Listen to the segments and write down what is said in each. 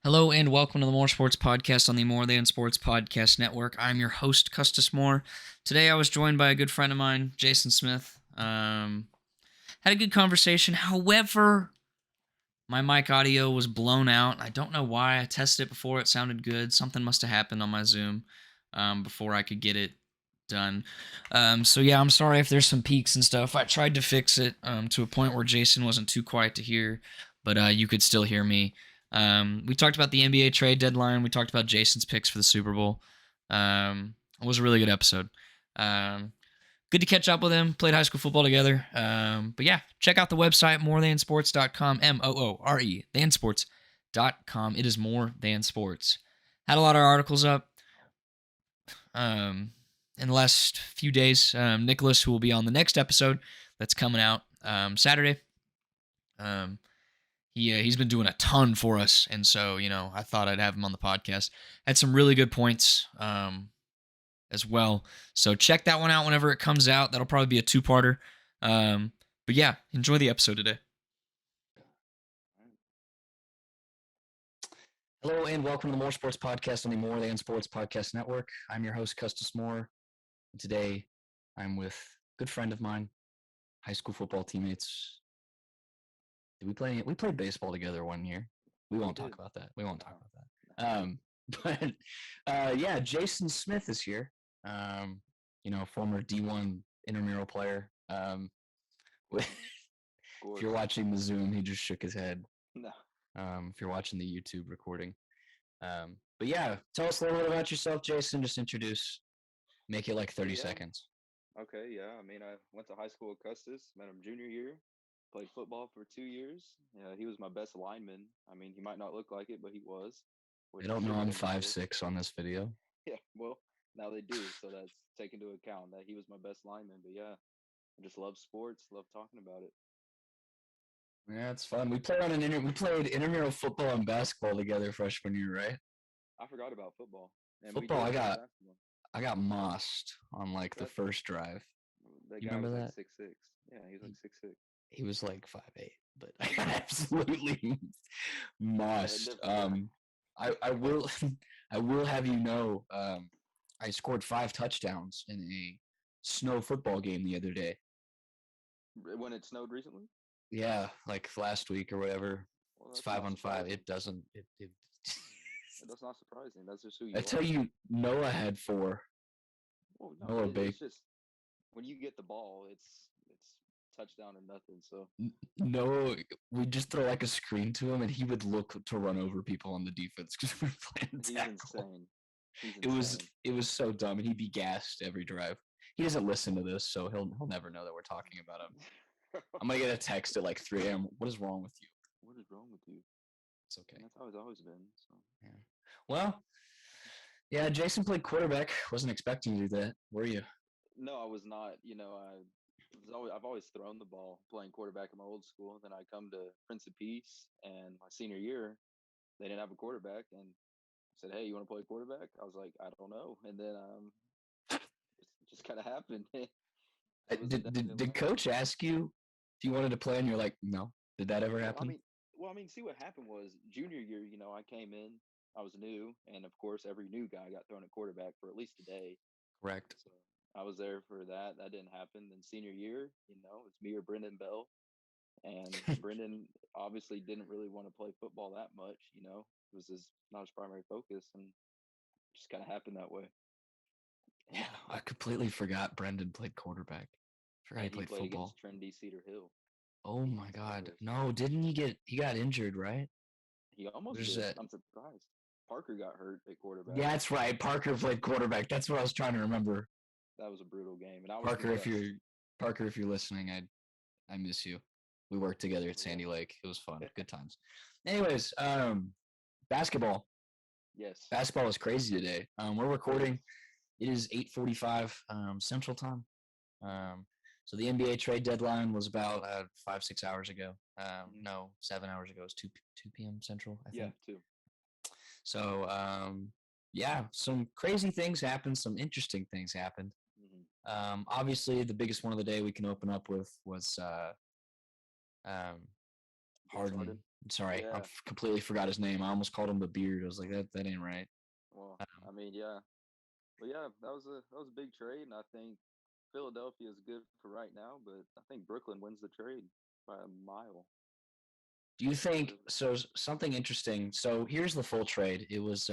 Hello and welcome to the More Sports Podcast on the More Than Sports Podcast Network. I'm your host, Custis Moore. Today I was joined by a good friend of mine, Jayson Smith. Had a good conversation. However, my mic audio was blown out. I don't know why. I tested it before. It sounded good. Something must have happened on my Zoom before I could get it done. So yeah, I'm sorry if there's some peaks and stuff. I tried to fix it to a point where Jayson wasn't too quiet to hear, but you could still hear me. We talked about the NBA trade deadline. We talked about Jayson's picks for the Super Bowl. It was a really good episode. Good to catch up with him. Played high school football together. But yeah, check out the website, morethansports.com, MOORE, thansports.com. It is More Than Sports. Had a lot of articles up in the last few days. Nicholas, who will be on the next episode that's coming out Saturday, he's been doing a ton for us, and so I thought I'd have him on the podcast. Had some really good points as well, so check that one out whenever it comes out. That'll probably be a two-parter. But yeah, enjoy the episode today. Hello and welcome to the More Sports Podcast on the More Than Sports Podcast Network. I'm your host, Custis Moore. And today I'm with a good friend of mine, high school football teammates. We played baseball together one year. We won't talk about that. Yeah, Jayson Smith is here. Former D1 intramural player. If you're watching the Zoom, he just shook his head. No. If you're watching the YouTube recording. But yeah, tell us a little bit about yourself, Jayson. Just introduce. Make it like 30 seconds. Okay, yeah. I mean, I went to high school at Custis, met him junior year, played football for 2 years. Yeah, he was my best lineman. I mean, he might not look like it, but he was. They don't know I'm 5'6" on this video. Yeah, well, now they do, so that's taken into account that he was my best lineman. But yeah, I just love sports, love talking about it. Yeah, it's fun. We played intramural football and basketball together freshman year, right? I forgot about football. And football, I got mossed on like the first drive. That guy was like 6'6". Yeah, he was like 6'6". He was like 5'8", but I got absolutely mossed. I will I will have you know, I scored 5 touchdowns in a snow football game the other day. When it snowed recently? Yeah, like last week or whatever. Well, it's 5-on-5. It doesn't. That's not surprising. That's just who you are. I tell you, Noah had 4. Well, no, it's just when you get the ball, it's touchdown or nothing. So no, we just throw like a screen to him, and he would look to run over people on the defense because we're playing tackle. He's insane. It was so dumb, and he'd be gassed every drive. He doesn't listen to this, so he'll never know that we're talking about him. I'm gonna get a text at like 3 a.m. What is wrong with you? What is wrong with you? It's okay. And that's how it's always been. So yeah. Well, yeah. Jayson played quarterback. Wasn't expecting to do that. Were you? No, I was not. I've always thrown the ball playing quarterback in my old school. Then I come to Prince of Peace, and my senior year, they didn't have a quarterback, and I said, "Hey, you want to play quarterback?" I was like, "I don't know," and then it just kind of happened. Did coach ask you if you wanted to play, and you're like, no? Did that ever happen? See, what happened was junior year, I came in, I was new, and of course, every new guy got thrown at quarterback for at least a day. Correct. So I was there for that. That didn't happen. Then senior year, it's me or Brendan Bell, and Brendan obviously didn't really want to play football that much. It was not his primary focus, and it just kind of happened that way. Yeah, I completely forgot Brendan played quarterback. Forgot he played football. Trendy Cedar Hill. Oh my God! No, didn't he got injured, right? He almost did. I'm surprised. Parker got hurt at quarterback. Yeah, that's right. Parker played quarterback. That's what I was trying to remember. That was a brutal game. And Parker, if you're listening, I miss you. We worked together at Sandy Lake. It was fun. Good times. Anyways, basketball. Yes. Basketball is crazy today. We're recording. It is 8:45 Central Time. So the NBA trade deadline was about 5-6 hours ago. No, 7 hours ago. It was 2 p.m. Central, I think. Yeah, 2. So, yeah, some crazy things happened. Some interesting things happened. Mm-hmm. Obviously, the biggest one of the day we can open up with was Harden Sorry, I Yeah. completely forgot his name. I almost called him the Beard. I was like, that ain't right. Well, Um, I mean, yeah. But yeah, that was a big trade, and I think Philadelphia is good for right now, but I think Brooklyn wins the trade by a mile. do you think Really. so? Something interesting. So here's the full trade. It was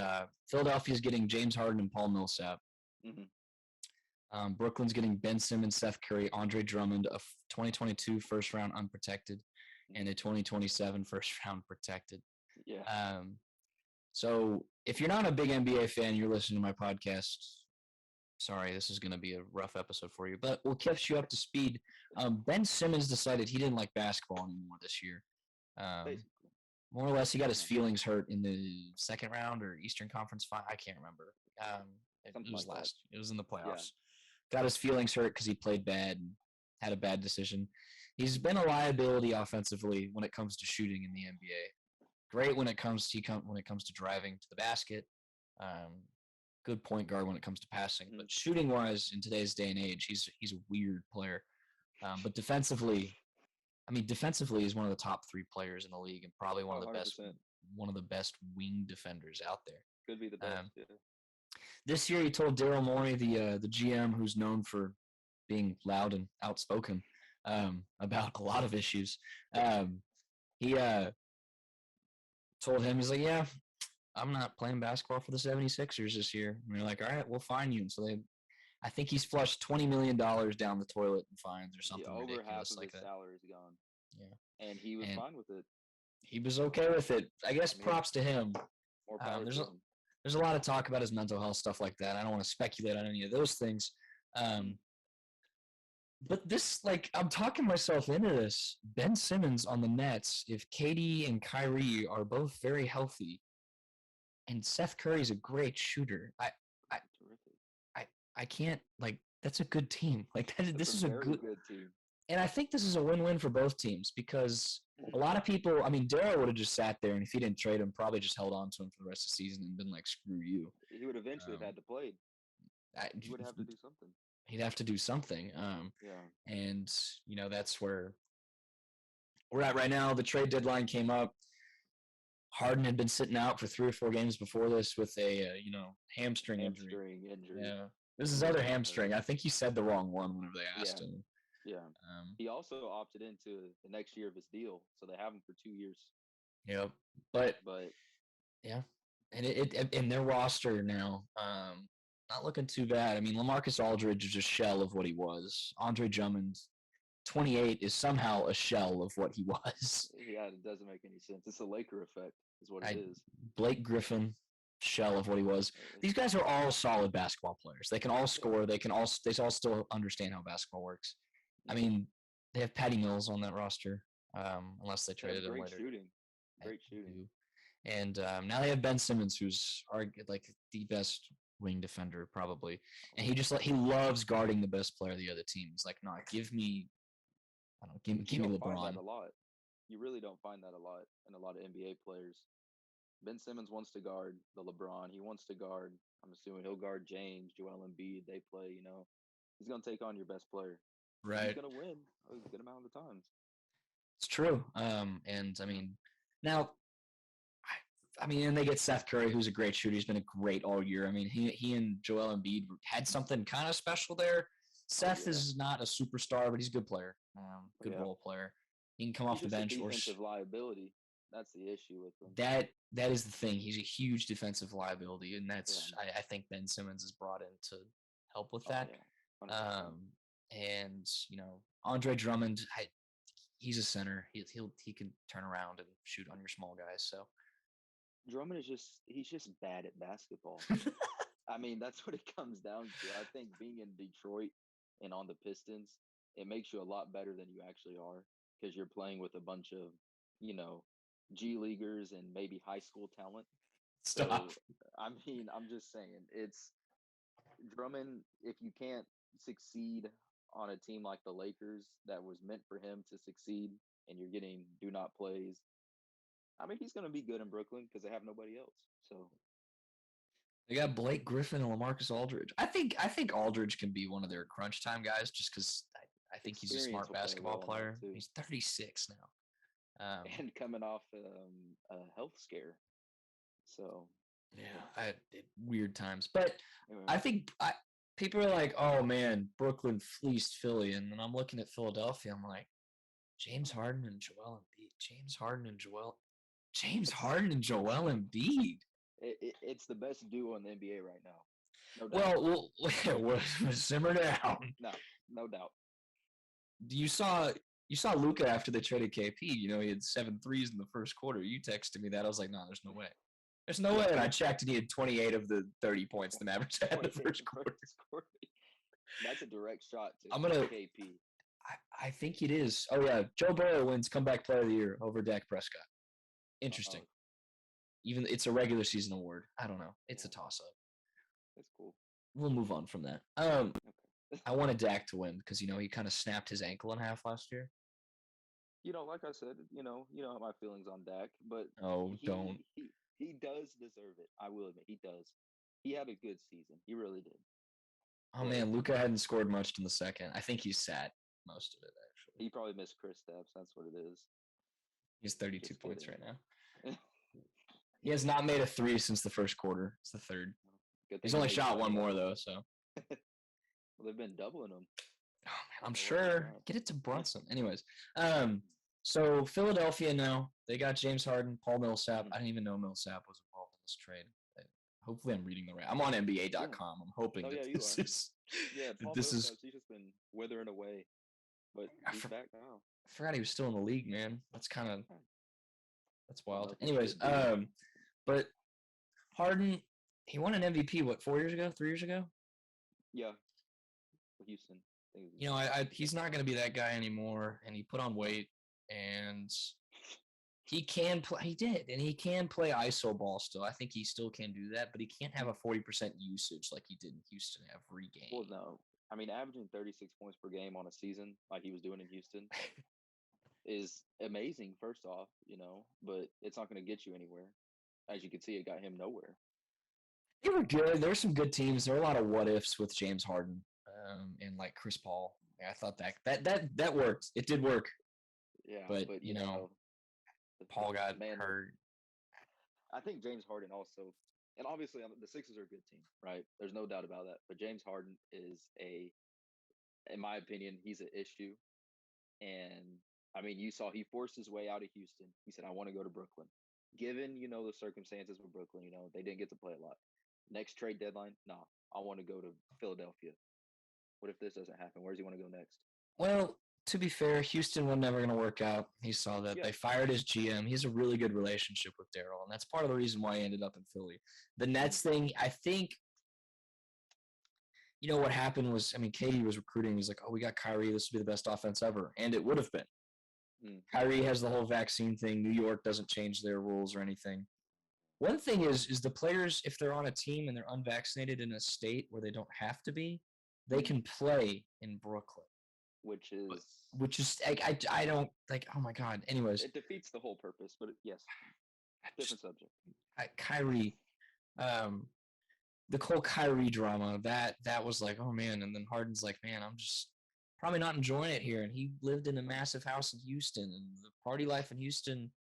Philadelphia's getting James Harden and Paul Millsap. Hmm. Brooklyn's getting Ben Simmons, Seth Curry, Andre Drummond, a 2022 first round unprotected, and a 2027 first round protected. Yeah. Um, so if you're not a big NBA fan, you're listening to my podcast. Sorry, this is going to be a rough episode for you, but we'll catch you up to speed. Ben Simmons decided he didn't like basketball anymore this year. Um, Basically. more or less, he got his Yeah. feelings hurt in the second round or Eastern Conference final. I can't remember. It Something was like that. last. It was in the Yeah. playoffs. Got his feelings hurt because he played bad and had a bad decision. He's been a liability offensively when it comes to shooting in the NBA. Great when it comes to driving to the basket. Good point guard when it comes to passing, but shooting wise in today's day and age, he's a weird player. But defensively, defensively, he's one of the top 3 players in the league and probably Oh, 100%. one of the best wing defenders out there. Could be the best. Um, Yeah. This year, he told Daryl Morey, the GM, who's known for being loud and outspoken about a lot of issues. He told him, he's like, yeah, I'm not playing basketball for the 76ers this year. And they're like, all right, we'll fine you. And so I think he's flushed $20 million down the toilet in fines or something Over half ridiculous of like his that. salary is gone. Yeah. And he was And fine with it. he was okay with it. I guess I mean, props to him. More power There's to a, him. there's a lot of talk about his mental health, stuff like that. I don't want to speculate on any of those things. But this, like, I'm talking myself into this. Ben Simmons on the Nets, if KD and Kyrie are both very healthy, and Seth Curry's a great shooter, Terrific. I can't, like, that's a good team. Like, this is a very good team. And I think this is a win-win for both teams because a lot of people, Darryl would have just sat there and if he didn't trade him, probably just held on to him for the rest of the season and been like, screw you. He would eventually have had to play. He would have to do something. He'd have to do something. Yeah. And, that's where we're at right now. The trade deadline came up. Harden had been sitting out for 3 or 4 games before this with a, hamstring injury. Yeah. This is other hamstring. I think he said the wrong one whenever they asked him. Yeah. He also opted into the next year of his deal, so they have him for 2 years. Yep. But yeah, and it in their roster now, not looking too bad. I mean, LaMarcus Aldridge is a shell of what he was. Andre Drummond, 28, is somehow a shell of what he was. Yeah, it doesn't make any sense. It's a Laker effect, is what it is. Blake Griffin, shell of what he was. These guys are all solid basketball players. They can all score. They all still understand how basketball works. I mean, they have Patty Mills on that roster, unless they traded him later. Great shooting. And now they have Ben Simmons, who's like the best wing defender probably, and he loves guarding the best player of the other team. He's like, no, give me LeBron. Find that a lot. You really don't find that a lot in a lot of NBA players. Ben Simmons wants to guard the LeBron. He wants to guard. I'm assuming he'll guard James, Joel Embiid. They play. He's gonna take on your best player. Right. He's gonna win a good amount of the times. It's true. And I mean, now, and they get Seth Curry, who's a great shooter. He's been great all year. I mean, he and Joel Embiid had something kind of special there. Seth is not a superstar, but he's a good player. Good role player. He can come off the bench or defensive liability. That's the issue with him. That is the thing. He's a huge defensive liability, and that's I think Ben Simmons is brought in to help with that. And Andre Drummond, he's a center. He can turn around and shoot on your small guys. So Drummond he's just bad at basketball. I mean, that's what it comes down to. I think being in Detroit and on the Pistons, it makes you a lot better than you actually are because you're playing with a bunch of G leaguers and maybe high school talent. Stop. So, I mean, I'm just saying, it's Drummond. If you can't succeed on a team like the Lakers that was meant for him to succeed, and you're getting do not plays, I mean, he's going to be good in Brooklyn because they have nobody else. So they got Blake Griffin and LaMarcus Aldridge. I think Aldridge can be one of their crunch time guys just because I think he's a smart basketball player. He's 36 now. and coming off a health scare. So weird times. But anyway, I think people are like, "Oh man, Brooklyn fleeced Philly," and then I'm looking at Philadelphia. I'm like, James Harden and Joel Embiid. James Harden and Joel Embiid. it's the best duo in the NBA right now. No doubt. Well, simmer down. No doubt. You saw Luka after they traded KP. You know, he had 7 threes in the first quarter. You texted me that. I was like, no, there's no way. There's no way. And I checked, and he had 28 of the 30 points the Mavericks had in the first quarter. That's a direct shot to KP. I think it is. Oh, yeah. Joe Burrow wins Comeback Player of the Year over Dak Prescott. Interesting. Even it's a regular season award. I don't know. It's a toss-up. That's cool. We'll move on from that. I wanted Dak to win because, he kind of snapped his ankle in half last year. Like I said, you know my feelings on Dak, but don't. He does deserve it. I will admit, he does. He had a good season. He really did. Oh, man, Luka hadn't scored much in the second. I think he's sat most of it, actually. He probably missed Chris Stapps. That's what it is. He has 32 points right now. He has not made a 3 since the first quarter. It's the third. He's only shot 1 more, though, so. Well, they've been doubling them. Oh, man, I'm sure. Get it to Brunson. Anyways, so Philadelphia now, they got James Harden, Paul Millsap. I didn't even know Millsap was involved in this trade. Hopefully I'm reading the right. I'm on NBA.com. I'm hoping that this is. Yeah, Paul Millsap, he's just been withering away. But he's back now. I forgot he was still in the league, man. That's wild. Anyways, but Harden, he won an MVP, 4 years ago, 3 years ago? Yeah. Houston. He's not going to be that guy anymore, and he put on weight, and he can play. He did, and he can play iso ball still. I think he still can do that, but he can't have a 40% usage like he did in Houston every game. Well, no. I mean, averaging 36 points per game on a season like he was doing in Houston is amazing, first off, but it's not going to get you anywhere. As you can see, it got him nowhere. They were good. There were some good teams. There were a lot of what-ifs with James Harden. And like Chris Paul, I thought that worked. It did work. Yeah, but Paul got hurt. I think James Harden also, and obviously the Sixers are a good team, right? There's no doubt about that. But James Harden is in my opinion, he's an issue. And I mean, you saw he forced his way out of Houston. He said, "I want to go to Brooklyn." Given the circumstances with Brooklyn, they didn't get to play a lot. Next trade deadline, I want to go to Philadelphia. What if this doesn't happen? Where does he want to go next? Well, to be fair, Houston was never going to work out. He saw that. They fired his GM. He has a really good relationship with Daryl, and that's part of the reason why he ended up in Philly. The Nets thing, I think, what happened was, Katie was recruiting. He's like, "Oh, we got Kyrie. This would be the best offense ever," and it would have been. Kyrie has the whole vaccine thing. New York doesn't change their rules or anything. One thing is the players, if they're on a team and they're unvaccinated in a state where they don't have to be, they can play in Brooklyn. Which is I don't like. Oh my God. Anyways, it defeats the whole purpose. But yes, different subject. Kyrie, the whole Kyrie drama that was like, oh man, and then Harden's like, man, I'm just probably not enjoying it here. And he lived in a massive house in Houston, and the party life in Houston,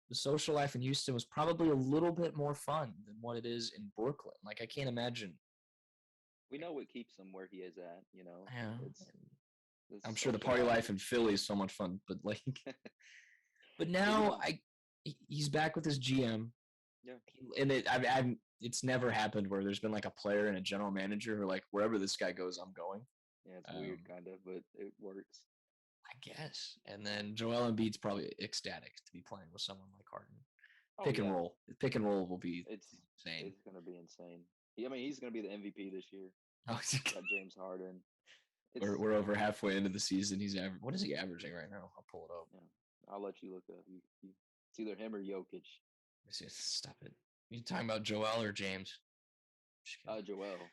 the social life in Houston was probably a little bit more fun than what it is in Brooklyn. Like I can't imagine. We know what keeps him where he is at, Yeah. It's I'm sure the party life in Philly is so much fun, but like, but now he's back with his GM. Yeah. And it's never happened where there's been like a player and a general manager who are like, wherever this guy goes, I'm going. Yeah, it's weird kind of, but it works. I guess. And then Joel Embiid's probably ecstatic to be playing with someone like Harden. Pick and roll. Pick and roll will be insane. It's going to be insane. He's going to be the MVP this year. Oh, got James Harden. We're over halfway into the season. What is he averaging right now? I'll pull it up. Yeah, I'll let you look up. It's either him or Jokic. Stop it. You talking about Joel or James? Joel.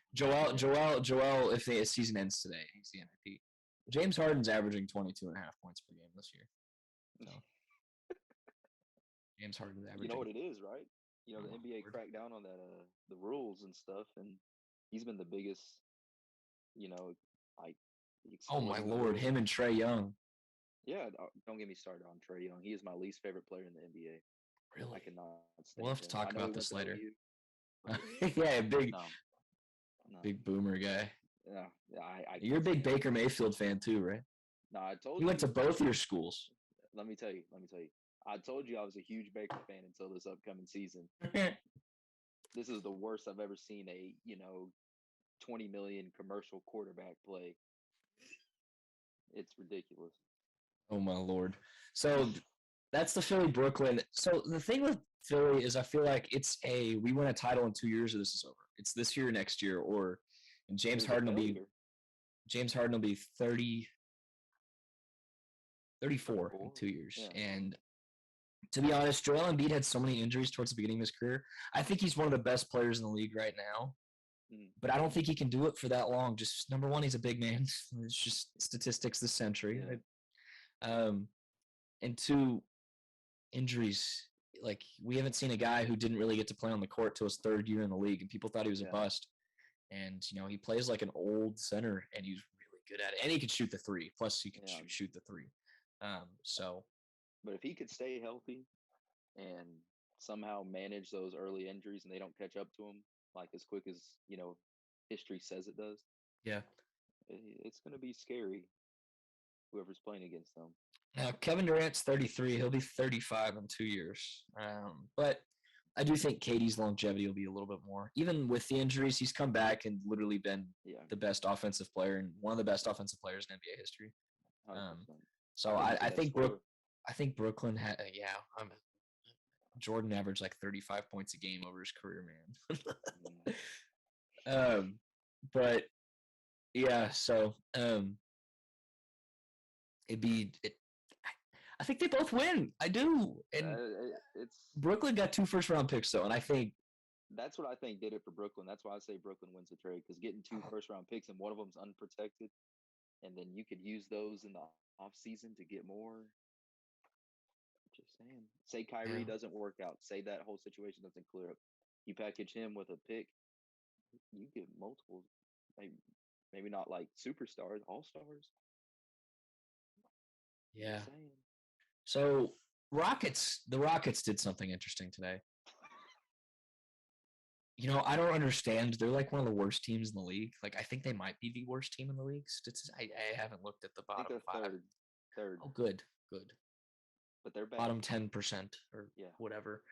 If the season ends today, he's the MVP. James Harden's averaging 22.5 points per game this year. So James Harden's averaging. You know what it is, right? The NBA cracked down on that the rules and stuff, and he's been the biggest. Oh my Lord, him and Trae Young. Yeah, don't get me started on Trae Young. He is my least favorite player in the NBA. I Really? cannot We'll stand have to him. talk I know he about went this to later. OU. Yeah, big No, no, big boomer guy. no. I You're a can't big stand him. Baker Mayfield fan too, right? No, I told He went to you. both your schools. Let me tell you. I told you I was a huge Baker fan until this upcoming season. This is the worst I've ever seen a 20 million commercial quarterback play. It's ridiculous. Oh my lord. So that's the Philly Brooklyn. So the thing with Philly is I feel like we win a title in 2 years or this is over. It's this year or next year, or and It was a failure. James Harden will be 30, 34 in 2 years. Yeah. And to be honest, Joel Embiid had so many injuries towards the beginning of his career. I think he's one of the best players in the league right now. But I don't think he can do it for that long. Just number one, he's a big man. It's just statistics this century. Yeah. And two, injuries. Like we haven't seen a guy who didn't really get to play on the court till his third year in the league, and people thought he was a bust. And he plays like an old center, and he's really good at it. And he can shoot the three. Plus, he can shoot the three. But if he could stay healthy and somehow manage those early injuries, and they don't catch up to him like as quick as history says it does, yeah, it's going to be scary. Whoever's playing against them. Now Kevin Durant's 33. He'll be 35 in 2 years. But I do think KD's longevity will be a little bit more. Even with the injuries, he's come back and literally been the best offensive player and one of the best offensive players in NBA history. So I think Brooklyn had Jordan averaged like 35 points a game over his career, man. But yeah, so I think they both win. I do. And Brooklyn got 2 first-round picks, though, and I think that's what I think did it for Brooklyn. That's why I say Brooklyn wins the trade, because getting 2 first-round picks and one of them's unprotected, and then you could use those in the offseason to get more. Just saying. Say Kyrie doesn't work out. Say that whole situation doesn't clear up. You package him with a pick, you get multiple, maybe not like superstars, all-stars. Yeah. So the Rockets did something interesting today. I don't understand. They're like one of the worst teams in the league. Like I think they might be the worst team in the league. I haven't looked at the bottom 5. Third. Oh, good. But they're bad. Bottom 10% or whatever.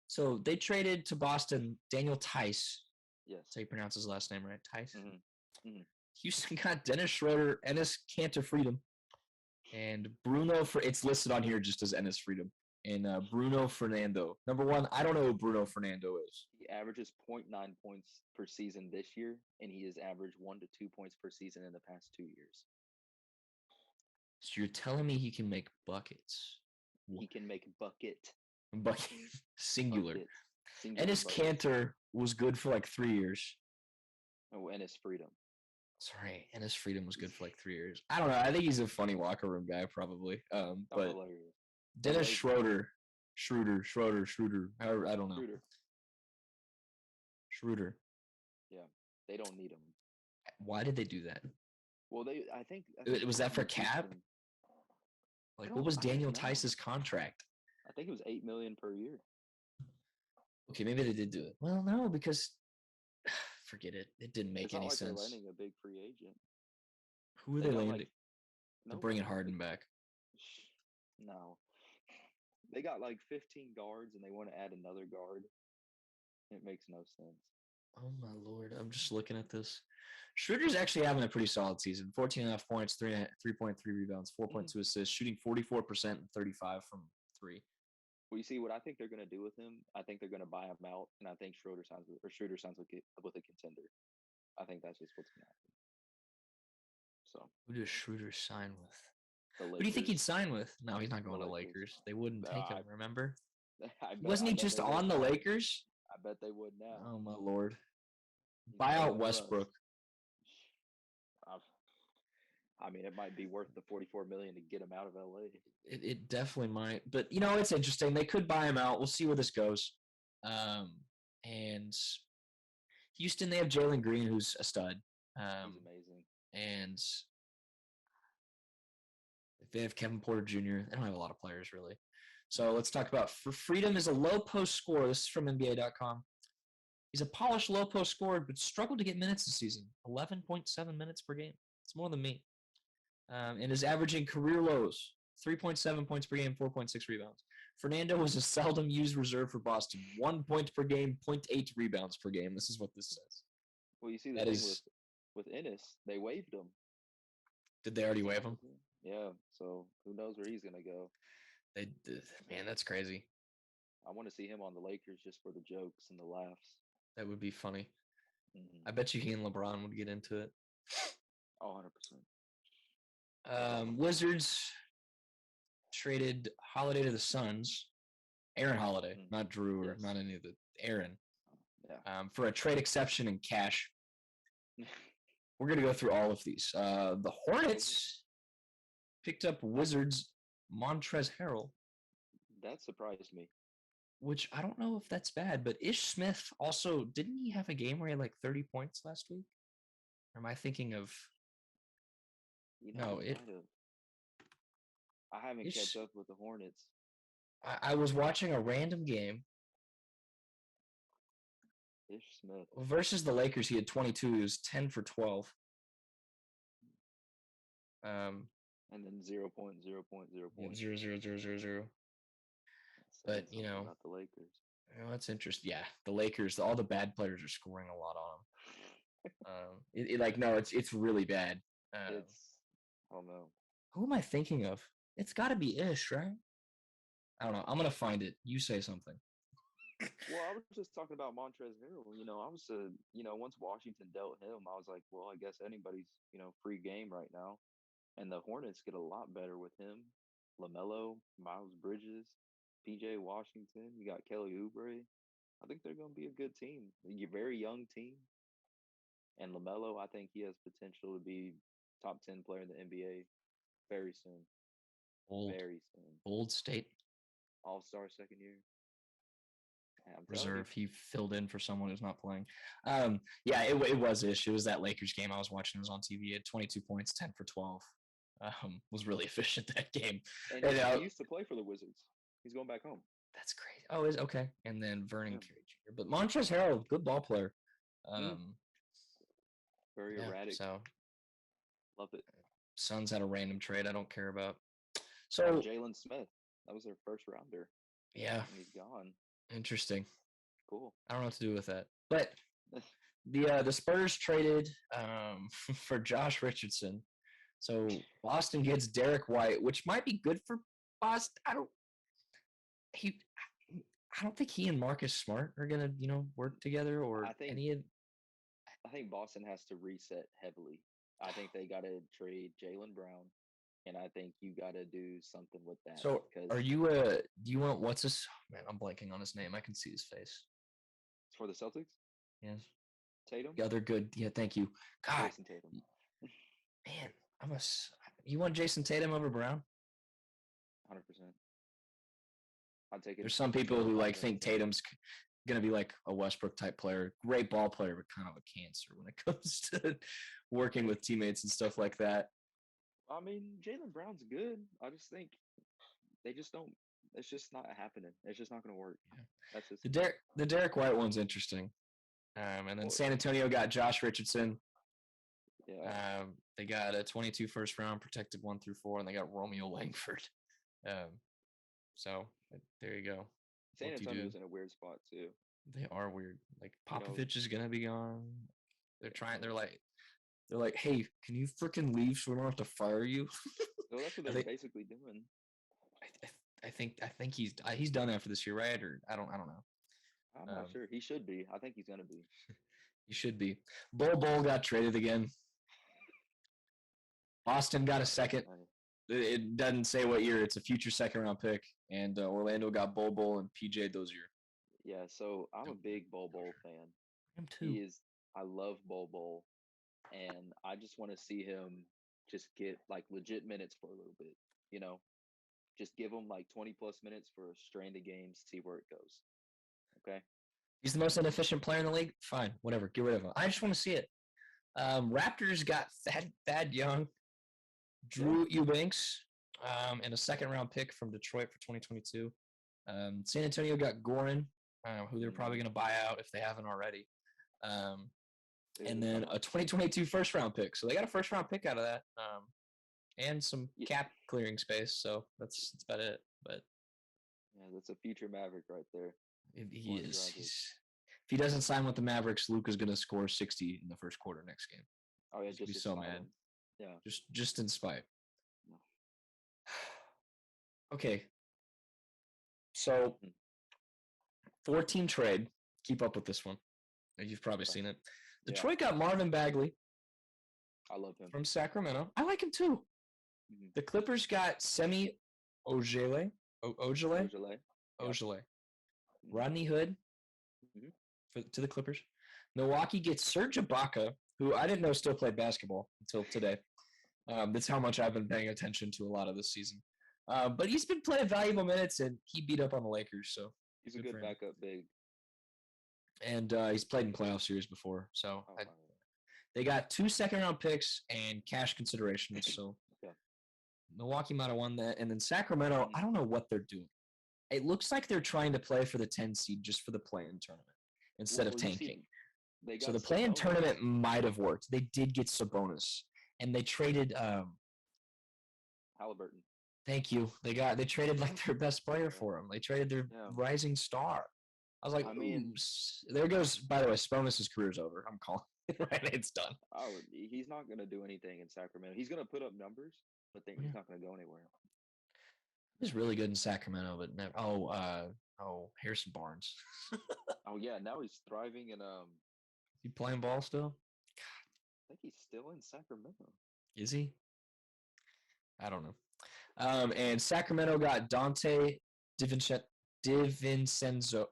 So they traded to Boston Daniel Tice. Yes. That's how you pronounce his last name, right? Tice. Mm-hmm. Mm-hmm. Houston got Dennis Schroeder, Enes Kanter Freedom, and Bruno. It's listed on here just as Enes Freedom. And Bruno Fernando. Number one, I don't know who Bruno Fernando is. He averages 0.9 points per season this year, and he has averaged 1 to 2 points per season in the past 2 years. So you're telling me he can make buckets? He can make bucket. Singular. Singular. Enes Kanter was good for like 3 years. Oh, Enes Freedom. Sorry, Enes Freedom was good for like 3 years. I don't know. I think he's a funny locker room guy, probably. But hilarious. Dennis Schroeder. I don't know. Schroeder. Yeah, they don't need him. Why did they do that? Well, I think was that for cap? Like, what was Daniel Tice's contract? I think it was $8 million per year. Okay, maybe they did do it. Well, no, because forget it. It didn't make any sense. They're landing a big free agent. Who are they landing? They're bringing Harden back. No. They got like 15 guards, and they want to add another guard. It makes no sense. Oh, my Lord. I'm just looking at this. Schroeder's actually having a pretty solid season. 14.5 points, 3.3 rebounds, 4.2 assists, shooting 44% and 35 from 3. Well, you see, what I think they're going to do with him, I think they're going to buy him out, and I think Schroeder signs with a contender. I think that's just what's going to happen. So, who does Schroeder sign with? Who do you think he'd sign with? No, he's not going to Lakers. They wouldn't take him, remember? Wasn't he just on the Lakers? I bet they would now. Oh, my Lord. Buy out Westbrook. I mean, it might be worth the $44 million to get him out of LA. It definitely might. But, it's interesting. They could buy him out. We'll see where this goes. And Houston, they have Jalen Green, who's a stud. He's amazing. And They have Kevin Porter Jr. They don't have a lot of players, really. So let's talk about Freedom is a low post scorer. This is from NBA.com. He's a polished low post scorer, but struggled to get minutes this season. 11.7 minutes per game. It's more than me. And is averaging career lows. 3.7 points per game, 4.6 rebounds. Fernando was a seldom used reserve for Boston. 1 point per game, 0.8 rebounds per game. This is what this says. Well, you see the thing with Ennis, they waived him. Did they already waive him? Yeah, so who knows where he's going to go. They did. Man, that's crazy. I want to see him on the Lakers just for the jokes and the laughs. That would be funny. Mm-hmm. I bet you he and LeBron would get into it. Oh, 100%. Wizards traded Holiday to the Suns. Aaron Holiday, not Drew or not any of the Aaron. Yeah. For a trade exception and cash. We're going to go through all of these. The Hornets picked up Wizards Montrezl Harrell. That surprised me. Which I don't know if that's bad, but Ish Smith also, didn't he have a game where he had like 30 points last week? Or am I thinking of... I haven't kept up with the Hornets. I was watching a random game. Ish Smith. Versus the Lakers, he had 22. He was 10 for 12. And then 0.0.0. 0.00000. But, you know. About the Lakers. That's interesting. Yeah, the Lakers, all the bad players are scoring a lot on them. It's really bad. I don't know. Who am I thinking of? It's got to be Ish, right? I don't know. I'm going to find it. You say something. Well, I was just talking about Montrezl Harrell. I was, once Washington dealt him, I was like, well, I guess anybody's, free game right now. And the Hornets get a lot better with him. LaMelo, Miles Bridges, PJ Washington. You got Kelly Oubre. I think they're going to be a good team. You're a very young team. And LaMelo, I think he has potential to be top 10 player in the NBA very soon. Very soon. Bold state. All-star second year. Reserve. He filled in for someone who's not playing. It was Ish. It was that Lakers game I was watching. It was on TV. He had 22 points, 10 for 12. Was really efficient that game. And he used to play for the Wizards. He's going back home. That's crazy. Oh, is okay. And then Vernon Carey Jr. But Montrezl Harrell, good ball player. Very erratic. So love it. Suns had a random trade I don't care about. So Jayson Smith, that was their first rounder. Yeah. And he's gone. Interesting. Cool. I don't know what to do with that. But the Spurs traded for Josh Richardson. So Boston gets Derek White, which might be good for Boston. I don't think he and Marcus Smart are gonna, work together or I think Boston has to reset heavily. I think they gotta trade Jaylen Brown. And I think you got to do something with that. So, do you want, what's this? Man, I'm blanking on his name. I can see his face. It's for the Celtics? Yes. Tatum? The other good. Yeah, thank you. God. Jayson Tatum. Man, you want Jayson Tatum over Brown? 100%. I'll take it. There's some people who, think Tatum's going to be like a Westbrook type player. Great ball player, but kind of a cancer when it comes to working with teammates and stuff like that. I mean, Jaylen Brown's good. I just think they just don't. It's just not happening. It's just not going to work. Yeah. That's just the Derek White one's interesting. And then San Antonio got Josh Richardson. Yeah. They got a 22 first round protected 1 through 4, and they got Romeo Langford. So there you go. San Antonio's in a weird spot too. They are weird. Like Popovich is gonna be gone. They're like, hey, can you freaking leave so we don't have to fire you? So that's what they're basically doing. I think he's done after this year, right? Or I don't know. I'm not sure. He should be. I think he's gonna be. He should be. Bol got traded again. Boston got a second. It doesn't say what year. It's a future second round pick, and Orlando got Bol and PJ Dozier. Yeah, so I'm a big Bol fan. Him too. I love Bol. And I just want to see him just get legit minutes for a little bit, just give him 20 plus minutes for a strand of games, see where it goes. Okay. He's the most inefficient player in the league. Fine, whatever. Get rid of him. I just want to see it. Raptors got Thad Young, Drew Eubanks, and a second-round pick from Detroit for 2022. San Antonio got Goran, who they're probably going to buy out if they haven't already. And then a 2022 first-round pick. So they got a first-round pick out of that, and some cap clearing space. So that's about it. But yeah, that's a future Maverick right there. he is. If he doesn't sign with the Mavericks, Luke is going to score 60 in the first quarter next game. Oh yeah, just be so mad. Him. Yeah, just in spite. No. Okay. So, 14 trade. Keep up with this one. You've probably seen it. Detroit got Marvin Bagley. I love him. From Sacramento. I like him too. Mm-hmm. The Clippers got Semi Ojeleye. Rodney Hood to the Clippers. Milwaukee gets Serge Ibaka, who I didn't know still played basketball until today. That's how much I've been paying attention to a lot of this season. But he's been playing valuable minutes, and he beat up on the Lakers. So he's a good backup big. And he's played in playoff series before. So they got 2 second-round picks and cash considerations. So Milwaukee might have won that. And then Sacramento, I don't know what they're doing. It looks like they're trying to play for the 10 seed just for the play-in tournament instead of tanking. So the play-in tournament might have worked. They did get Sabonis, and they traded Halliburton. Thank you. They traded like their best player for him. They traded their rising star. I was like, there goes. By the way, Sabonis' career's over. I'm calling it right. It's done. Oh, he's not going to do anything in Sacramento. He's going to put up numbers, but then he's not going to go anywhere. He's really good in Sacramento, but never. Harrison Barnes. Oh yeah, now he's thriving in He playing ball still? I think he's still in Sacramento. Is he? I don't know. And Sacramento got Dante DiVincenzo.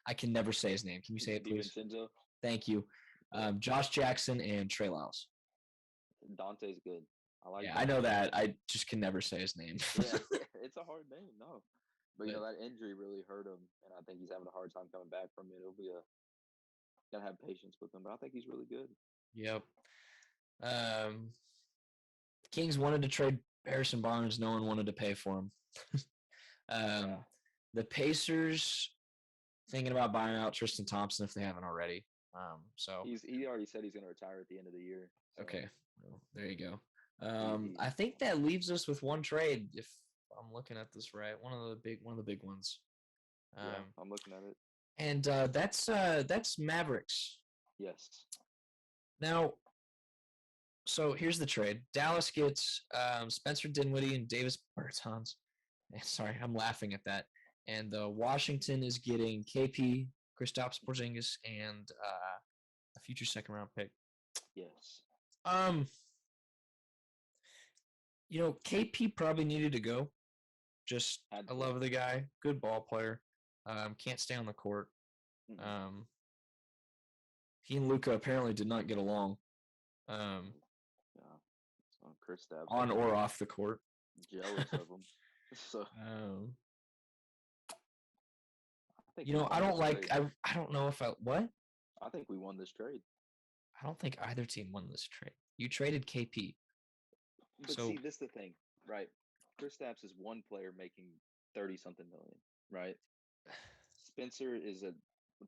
I can never say his name. Can you say it, please? DiVincenzo. Thank you. Josh Jackson and Trey Lyles. Dante's good. I like. Yeah, I know that. I just can never say his name. Yeah, it's a hard name. No, but that injury really hurt him, and I think he's having a hard time coming back from it. It'll be gotta have patience with him, but I think he's really good. Yep. Kings wanted to trade Harrison Barnes. No one wanted to pay for him. The Pacers thinking about buying out Tristan Thompson if they haven't already. So he already said he's going to retire at the end of the year. So. Okay, well, there you go. I think that leaves us with one trade. If I'm looking at this right, one of the big ones. I'm looking at it. And that's Mavericks. Yes. Now, so here's the trade. Dallas gets Spencer Dinwiddie and Davis Bertans. Sorry, I'm laughing at that. And Washington is getting KP, Kristaps Porzingis, and a future second-round pick. Yes. KP probably needed to go. I love the guy. Good ball player. Can't stay on the court. Mm-hmm. He and Luka apparently did not get along. Kristaps on or off the court. Jealous of him. So. I don't like. I don't know if what. I think we won this trade. I don't think either team won this trade. You traded KP. But see, this is the thing, right? Kristaps is one player making 30-something million, right? Spencer is a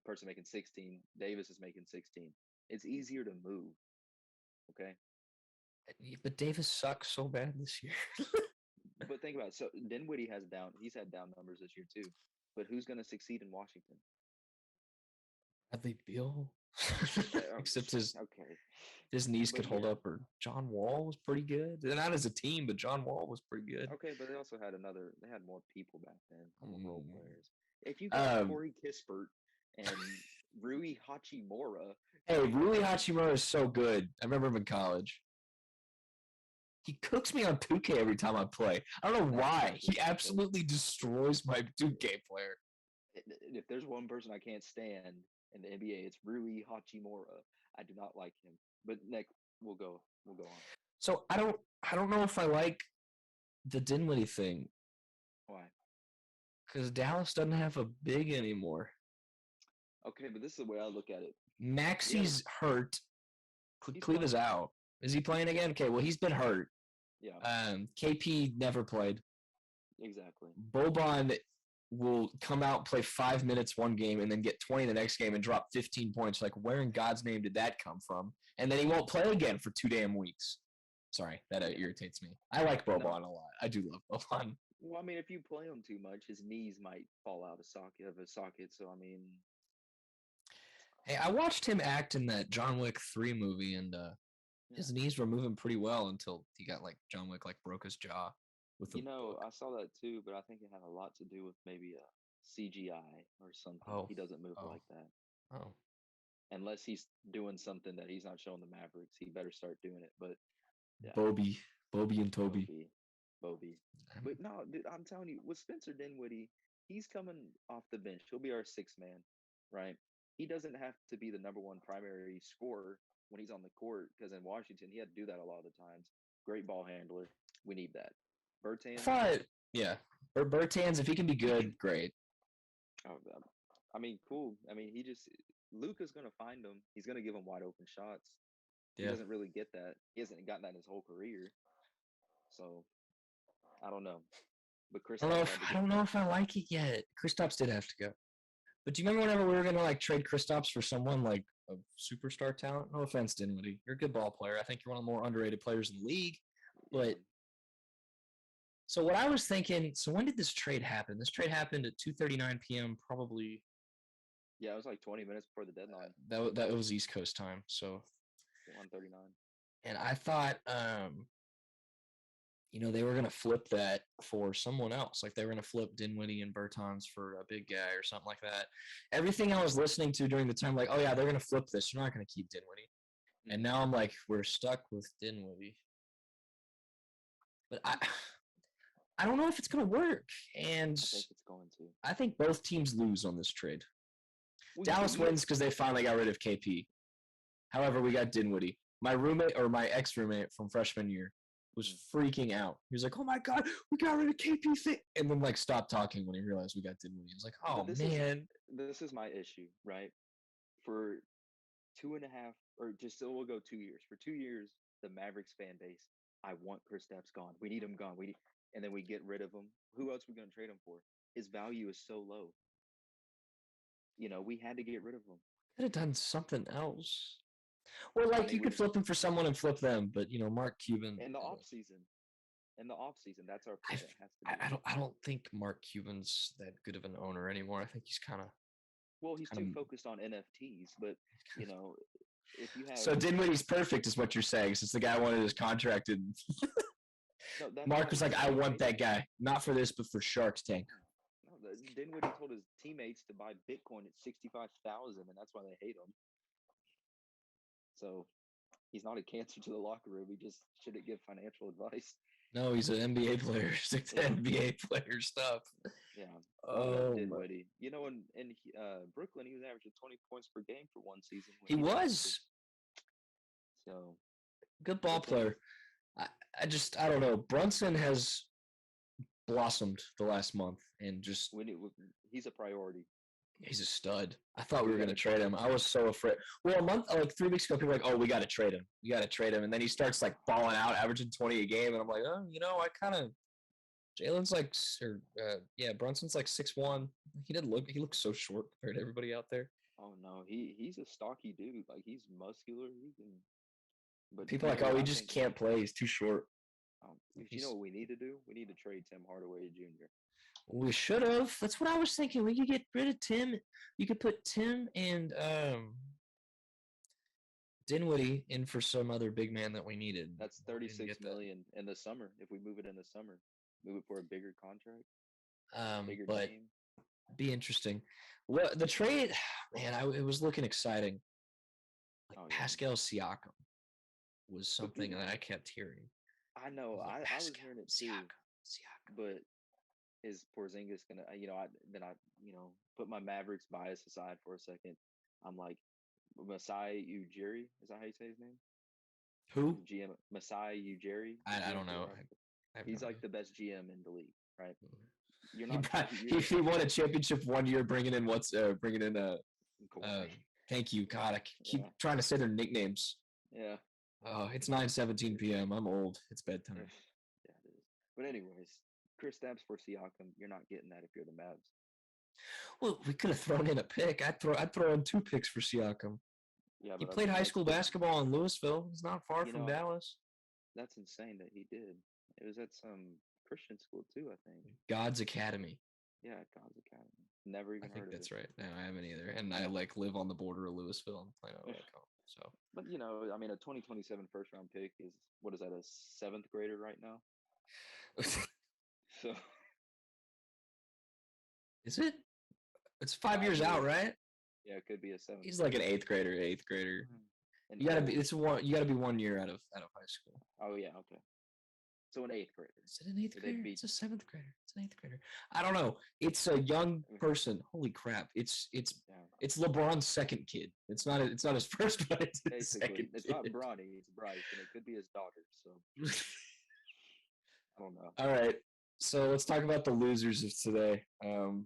person making 16. Davis is making 16. It's easier to move. Okay. But Davis sucks so bad this year. But think about it. So Dinwiddie he's had down numbers this year too. But who's going to succeed in Washington? Bradley Beal. Except his knees could hold up. Or John Wall was pretty good. They're not as a team, but John Wall was pretty good. Okay, but they also had they had more people back then. Role players. If you got Corey Kispert and Rui Hachimura. Hey, Rui Hachimura is so good. I remember him in college. He cooks me on 2K every time I play. I don't know why. He absolutely destroys my 2K player. If there's one person I can't stand in the NBA, it's Rui Hachimura. I do not like him. But Nick, we'll go on. So I don't know if I like the Dinwiddie thing. Why? Because Dallas doesn't have a big anymore. Okay, but this is the way I look at it. Maxi's hurt. Cleva's out. Is he playing again? Okay, well, he's been hurt. Yeah. KP never played. Exactly. Boban will come out, play 5 minutes one game, and then get 20 the next game and drop 15 points. Like, where in God's name did that come from? And then he won't play again for 2 damn weeks. Sorry, that irritates me. I like Boban a lot. I do love Boban. Well, I mean, if you play him too much, his knees might fall out of his socket. So, I mean, Hey, I watched him act in that John Wick 3 movie, and his knees were moving pretty well until he got like John Wick broke his jaw with the book. I saw that too, but I think it had a lot to do with maybe a CGI or something. Oh. He doesn't move like that. Oh. Unless he's doing something that he's not showing the Mavericks, he better start doing it. But yeah. Bobby and Toby. Bobby. But no, dude, I'm telling you, with Spencer Dinwiddie, he's coming off the bench. He'll be our sixth man, right? He doesn't have to be the number one primary scorer when he's on the court, because in Washington, he had to do that a lot of the times. Great ball handler. We need that. Bertans. Bertans, if he can be good, great. Oh, I mean, cool. I mean, Luka's going to find him. He's going to give him wide open shots. He doesn't really get that. He hasn't gotten that in his whole career. So, I don't know. But I don't know if I like it yet. Kristaps did have to go. But do you remember whenever we were gonna trade Kristaps for someone like a superstar talent? No offense, Dinwiddie. You're a good ball player. I think you're one of the more underrated players in the league. But so what I was thinking, so when did this trade happen? This trade happened at 2:39 p.m. probably. Yeah, it was like 20 minutes before the deadline. That was East Coast time, so 1:39. And I thought they were going to flip that for someone else. Like they were going to flip Dinwiddie and Bertans for a big guy or something like that. Everything I was listening to during the time, like, oh, yeah, they're going to flip this. You're not going to keep Dinwiddie. And now I'm like, we're stuck with Dinwiddie. But I don't know if it's going to work. And I think it's going to. I think both teams lose on this trade. Dallas wins because they finally got rid of KP. However, we got Dinwiddie. My ex-roommate from freshman year was freaking out. He was like, "Oh my God, we got rid of KP," and then stopped talking when he realized we got Dinwiddie. He was like, "Oh man." This is my issue, right? For 2.5, or we'll go 2 years. For 2 years, the Mavericks fan base, I want Kristaps gone. We need him gone. And then we get rid of him. Who else are we going to trade him for? His value is so low. We had to get rid of him. Could have done something else. Well, you could flip him for someone and flip them, but Mark Cuban in the off season. That's our plan. I don't think Mark Cuban's that good of an owner anymore. I think he's kind of. Well, he's too focused on NFTs, but if you have. So Dinwiddie's perfect, is what you're saying, since the guy wanted his contract, and Mark was like, "I want that guy, not for this, but for Shark's Tank." No, Dinwiddie told his teammates to buy Bitcoin at 65,000, and that's why they hate him. So he's not a cancer to the locker room. He just shouldn't give financial advice. No, he's an NBA player. Stick to NBA player stuff. Yeah. Oh, Dinwiddie. In Brooklyn, he was averaging 20 points per game for one season. He was. So good ball player. I don't know. Brunson has blossomed the last month, and just he's a priority. He's a stud. I thought we were going to trade him. I was so afraid. Well, 3 weeks ago, people were like, "Oh, we got to trade him. We got to trade him." And then he starts balling out, averaging 20 a game, and I'm like, "Oh, I kind of." Jalen's Brunson's 6'1". He looks so short compared to everybody out there. Oh no, he's a stocky dude. He's muscular. He can. But people he just can't play. He's too short. You know what we need to do? We need to trade Tim Hardaway Jr. We should have. That's what I was thinking. We could get rid of Tim. You could put Tim and Dinwiddie in for some other big man that we needed. That's $36 million in the summer. If we move it in the summer, move it for a bigger contract. But game. Be interesting. Well, the trade, man, it was looking exciting. Pascal Siakam was something that I kept hearing. I know. I was hearing it too. Siakam. But is Porzingis gonna? I put my Mavericks bias aside for a second. I'm like, Masai Ujiri. Is that how you say his name? Who? GM Masai Ujiri. I don't know. He's the best GM in the league, right? You're not. He won a championship 1 year, bringing in thank you, God. I keep trying to say their nicknames. Yeah. Oh, it's 9:17 p.m. I'm old. It's bedtime. Yeah, it is. But anyways, Chris Stapps for Siakam, you're not getting that if you're the Mavs. Well, we could have thrown in a pick. I'd throw in 2 picks for Siakam. Yeah, He but played high like, school basketball in Louisville. He's not far you from know, Dallas. that's insane that he did. It was at some Christian school too, I think. God's Academy. Yeah, God's Academy. Never I even think heard that's of it. right. No, I haven't either. And I live on the border of Louisville and Plano, home. So, But I mean, a 2027 first round pick is what is that? A 7th grader right now. So is it? It's 5 years out, right? yeah, it could be a 7th. He's like an 8th grader. And You gotta be. You gotta be 1 year out of high school. Oh yeah, okay. So an 8th grader. Is it an 8th So they'd grader? be- It's a 7th grader. It's an 8th grader. I don't know. It's a young person. Holy crap! It's Yeah. LeBron's second kid. It's not his first, but it's his Basically, second it's kid. not Bronny, it's Bryce, and it could be his daughter. So I don't know. All right. So let's talk about the losers of today.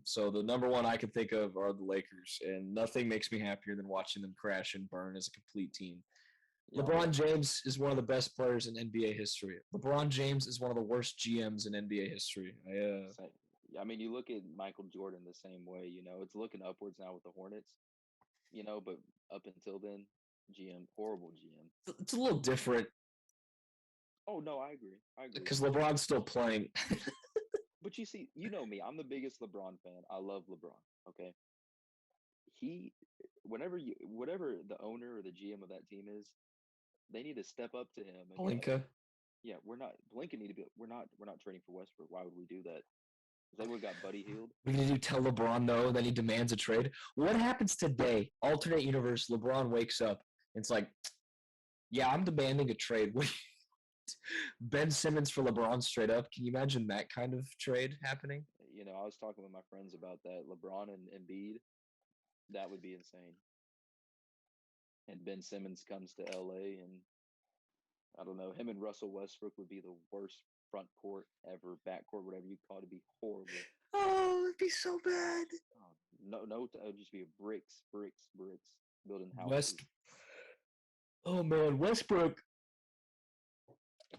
So the number one I can think of are the Lakers, and nothing makes me happier than watching them crash and burn as a complete team. Yeah, LeBron James is one of the best players in NBA history. LeBron James is one of the worst GMs in NBA history. I mean, you look at Michael Jordan the same way. It's looking upwards now with the Hornets. But up until then, horrible GM. It's a little different Oh no, I agree. because LeBron's still playing. But you see, me. I'm the biggest LeBron fan. I love LeBron. Okay. Whatever the owner or the GM of that team is, they need to step up to him. And go, Palinka. yeah, Blinken need to be. We're not trading for Westbrook. Why would we do that? 'Cause they would have got Buddy Hield. We need to tell LeBron no, then he demands a trade. What happens today? Alternate universe, LeBron wakes up. And it's like, yeah, I'm demanding a trade. Ben Simmons for LeBron straight up. Can you imagine that kind of trade happening? I was talking with my friends about that. LeBron and Embiid, that would be insane. And Ben Simmons comes to LA, and I don't know, him and Russell Westbrook would be the worst front court ever, back court, whatever you call it. It'd be horrible. Oh, it'd be so bad. No, it would just be bricks, building houses. Oh man, Westbrook.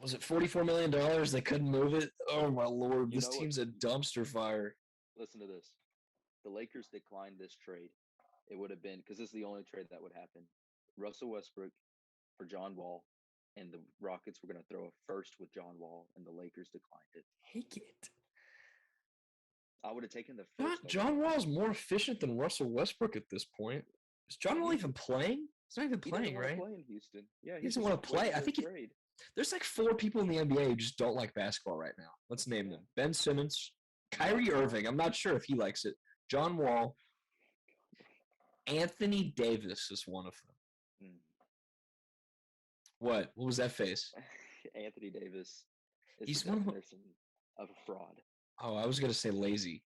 Was it $44 million? They couldn't move it. Oh my lord, this team's a dumpster fire. Listen to this. The Lakers declined this trade. It would have been, because this is the only trade that would happen. Russell Westbrook for John Wall, and the Rockets were going to throw a first with John Wall, and the Lakers declined it. Take it. I would have taken the first. John Wall's more efficient than Russell Westbrook at this point. Is John Wall even playing? He's not even playing, right? He doesn't want to play in Houston. Yeah, he doesn't want to play. I think there's like 4 people in the NBA who just don't like basketball right now. Let's name them. Ben Simmons, Kyrie Irving. I'm not sure if he likes it. John Wall. Anthony Davis is one of them. What? What was that face? Anthony Davis is He's the one definition of a fraud. Oh, I was going to say lazy.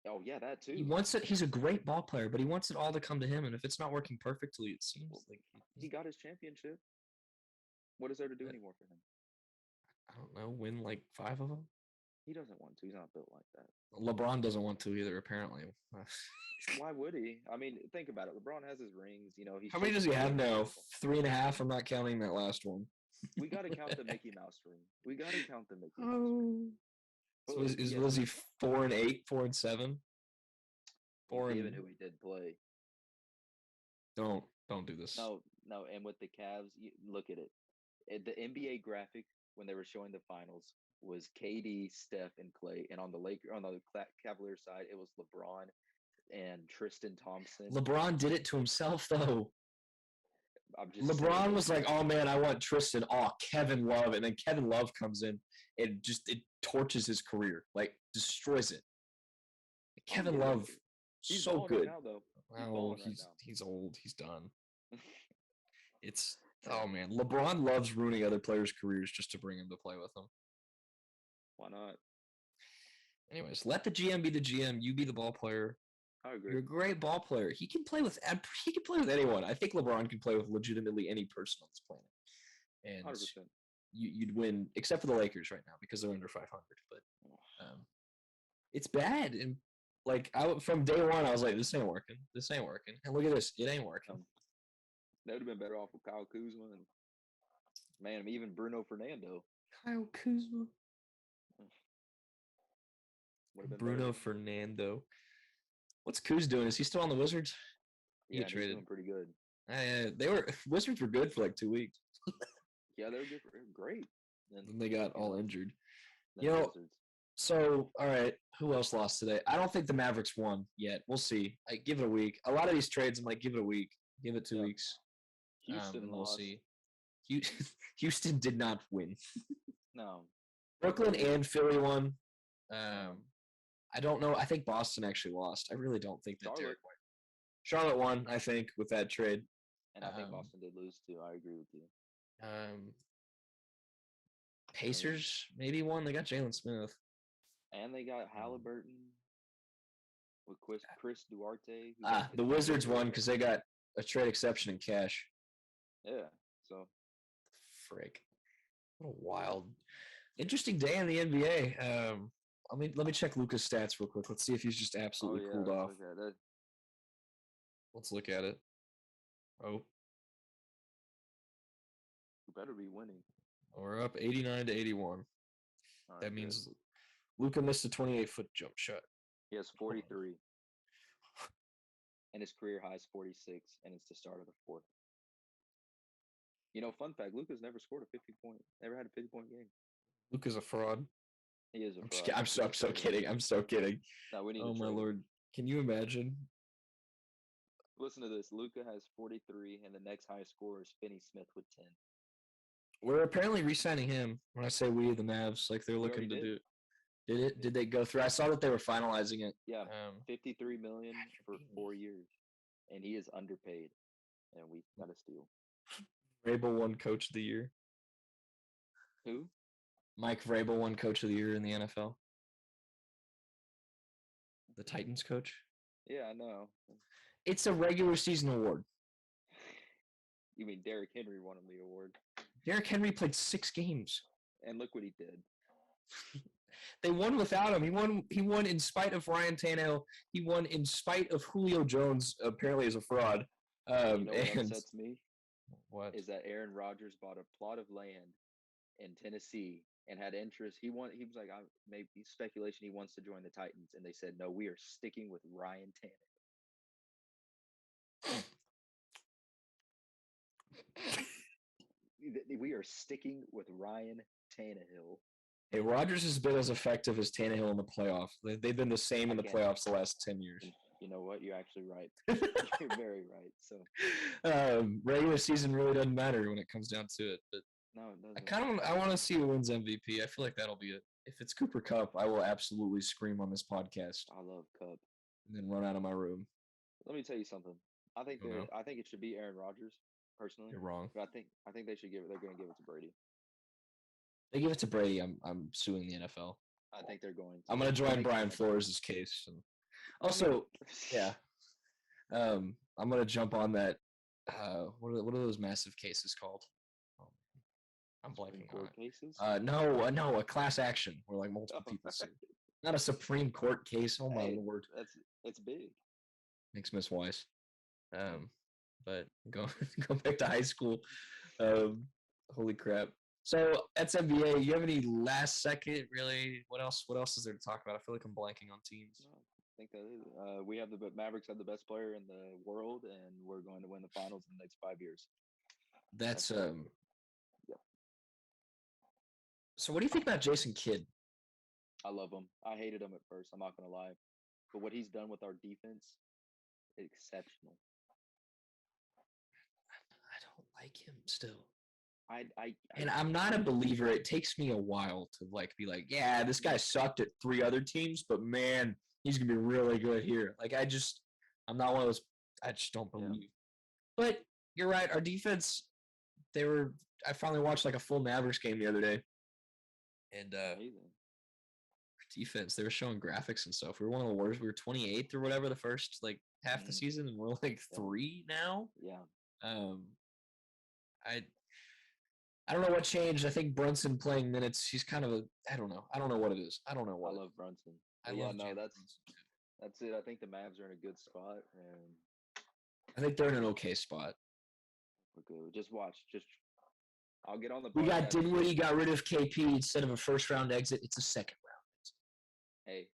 Oh, yeah, that too. He wants it. He's a great ball player, but he wants it all to come to him. And if it's not working perfectly, it seems like he got his championship. What is there to do anymore for him? I don't know. Win like 5 of them? He doesn't want to. He's not built like that. LeBron doesn't want to either, apparently. Why would he? I mean, think about it. LeBron has his rings. How many does he have now? 3.5. I'm not counting that last one. We got to count the Mickey Mouse ring. We got to count the Mickey Mouse ring. So was he 4-8, 4-7? Given who he did play. Don't do this. No. And with the Cavs, look at it. The NBA graphic when they were showing the finals was KD, Steph, and Clay, and on the Cavaliers side, it was LeBron and Tristan Thompson. LeBron did it to himself, though. LeBron was like, "Oh man, I want Tristan." Oh, Kevin Love, and then Kevin Love comes in and it torches his career, like destroys it. Kevin Love, he's so good. Right now, though. Well, he's old. He's done. Oh man, LeBron loves ruining other players' careers just to bring him to play with them. Why not? Anyways, let the GM be the GM. You be the ball player. I agree. You're a great ball player. He can play with anyone. I think LeBron can play with legitimately any person on this planet. And 100%. You'd win, except for the Lakers right now because they're under 500. But it's bad. And like from day one, I was like, "This ain't working. This ain't working." And look at this. It ain't working. They would have been better off with Kyle Kuzma and man, even Bruno Fernando. Kyle Kuzma. Would have been Bruno better. Fernando. What's Kuz doing? Is he still on the Wizards? He Yeah, get and he's traded. doing pretty good. Wizards were good for like 2 weeks. Yeah, they were good. Great. Then they got all injured. Then You know, Wizards. so all right, who else lost today? I don't think the Mavericks won yet. We'll see. I give it a week. A lot of these trades, I'm like, give it a week, give it 2 weeks. Houston and we'll lost. see. Houston did not win. No. Brooklyn and Philly won. I don't know. I think Boston actually lost. I really don't think that Derek won. Charlotte won, I think, with that trade. And I think Boston did lose too. I agree with you. Pacers maybe won. They got Jayson Smith. And they got Halliburton with Chris Duarte. The Wizards won because they got a trade exception in cash. Yeah. So. Frick. What a wild, interesting day in the NBA. Let me check Luka's stats real quick. Let's see if he's just absolutely cooled off. Let's look at it. Oh. You better be winning. We're up 89-81. Right, that means Luka missed a 28-foot jump shot. He has 43. And his career high is 46, and it's the start of the fourth. You know, fun fact, Luka's never scored a 50-point, never had a 50-point game. Luka's a fraud. He is a fraud. I'm so kidding. I'm so kidding. No, we need oh, my Lord. Can you imagine? Listen to this. Luka has 43, and the next highest scorer is Finney Smith with 10. We're apparently re-signing him. When I say we, the Mavs, like they're looking to do. Did it? Did they go through? I saw that they were finalizing it. Yeah, $53 million for 4 years, and he is underpaid, and we got to steal. Vrabel won Coach of the Year. Who? Mike Vrabel won Coach of the Year in the NFL. The Titans coach. Yeah, I know. It's a regular season award. You mean Derrick Henry won him the award? Derrick Henry played 6 games. And look what he did. They won without him. He won in spite of Ryan Tannehill. He won in spite of Julio Jones, apparently is a fraud. You know what upsets me? What? Is that Aaron Rodgers bought a plot of land in Tennessee and had interest. He was like, maybe speculation he wants to join the Titans. And they said, no, we are sticking with Ryan Tannehill. We are sticking with Ryan Tannehill. Hey, Rodgers has been as effective as Tannehill in the playoffs. They've been the same in the playoffs the last 10 years. You know what? You're actually right. You're very right. So, regular season really doesn't matter when it comes down to it. But no, it doesn't. I want to see who wins MVP. I feel like that'll be it. If it's Cooper Kupp, I will absolutely scream on this podcast. I love Kupp. And then run out of my room. Let me tell you something. I think it should be Aaron Rodgers. Personally, you're wrong. But I think they should give it. They're going to give it to Brady. They give it to Brady. I'm suing the NFL. I think they're going to. I'm going to join Brian Flores' case. And also, yeah. I'm going to jump on that. What are those massive cases called? Oh, I'm blanking on it. Cases? No, a class action where like multiple people sue. Not a Supreme Court case. Oh my Lord. It's big. Makes Miss Weiss. But go back to high school. Holy crap. So that's NBA. You have any last second really? What else is there to talk about? I feel like I'm blanking on teams. No, I think that is. We have the Mavericks have the best player in the world, and we're going to win the finals in the next 5 years. That's Yep. So what do you think about Jason Kidd? I love him. I hated him at first. I'm not gonna lie, but what he's done with our defense, exceptional. I don't like him still. And I'm not a believer. It takes me a while to be like, yeah, this guy sucked at 3 other teams, but man, he's gonna be really good here. Like I'm not one of those. I just don't believe. Yeah. But you're right. Our defense, I finally watched like a full Mavericks game the other day, and defense, they were showing graphics and stuff. We were one of the worst. We were 28th or whatever the first half the season, and we're like 3 now. Yeah. I don't know what changed. I think Brunson playing minutes. He's kind of I don't know. I don't know what it is. I don't know what. I love Brunson. That's it. I think the Mavs are in a good spot, and I think they're in an okay spot. Okay, just watch. I'll get on the. We got Dinwiddie got rid of KP instead of a first round exit. It's a second round exit. Hey,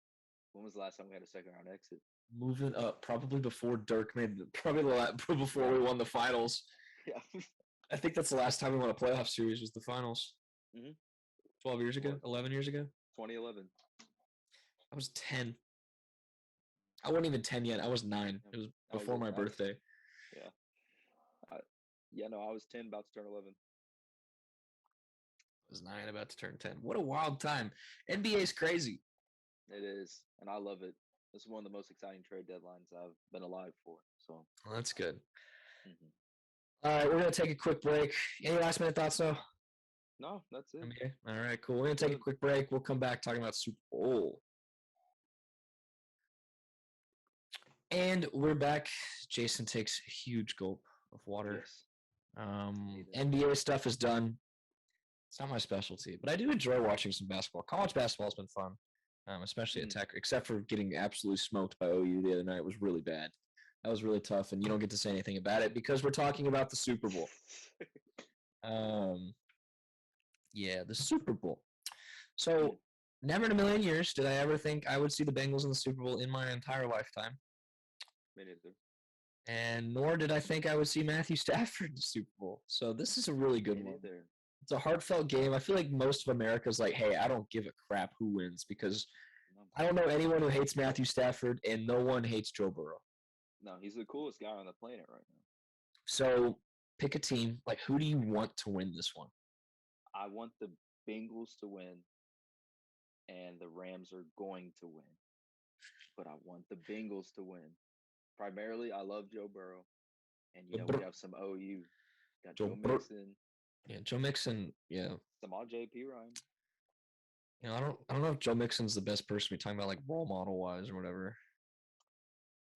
When was the last time we had a second round exit? Moving up, probably before Dirk made, before we won the finals. Yeah. I think that's the last time we won a playoff series was the finals. Mhm. 12 years ago, 11 years ago. 2011. I was 10. I wasn't even 10 yet. I was 9. It was before my birthday. Yeah. I was 10, about to turn 11. I was 9, about to turn 10. What a wild time. NBA is crazy. It is, and I love it. This is one of the most exciting trade deadlines I've been alive for. So Well, that's good. Mhm. All right, we're going to take a quick break. Any last minute thoughts, though? No, that's it. NBA? All right, cool. We're going to take a quick break. We'll come back talking about Super Bowl. And we're back. Jason takes a huge gulp of water. Yes. NBA stuff is done. It's not my specialty, but I do enjoy watching some basketball. College basketball has been fun, especially at Tech, except for getting absolutely smoked by OU the other night. It was really bad. That was really tough, and you don't get to say anything about it because we're talking about the Super Bowl. Yeah, the Super Bowl. So, never in a million years did I ever think I would see the Bengals in the Super Bowl in my entire lifetime. Me neither. And nor did I think I would see Matthew Stafford in the Super Bowl. So this is a really good one. Neither. It's a heartfelt game. I feel like most of America's like, hey, I don't give a crap who wins because I don't know anyone who hates Matthew Stafford and no one hates Joe Burrow. No, he's the coolest guy on the planet right now. So pick a team. Like, who do you want to win this one? I want the Bengals to win, and the Rams are going to win. But I want the Bengals to win. Primarily, I love Joe Burrow, and we have some OU. Got Joe Mixon. Yeah, Joe Mixon. Yeah. Some odd JP Ryan. You know, I don't know if Joe Mixon's the best person to be talking about like role model wise or whatever.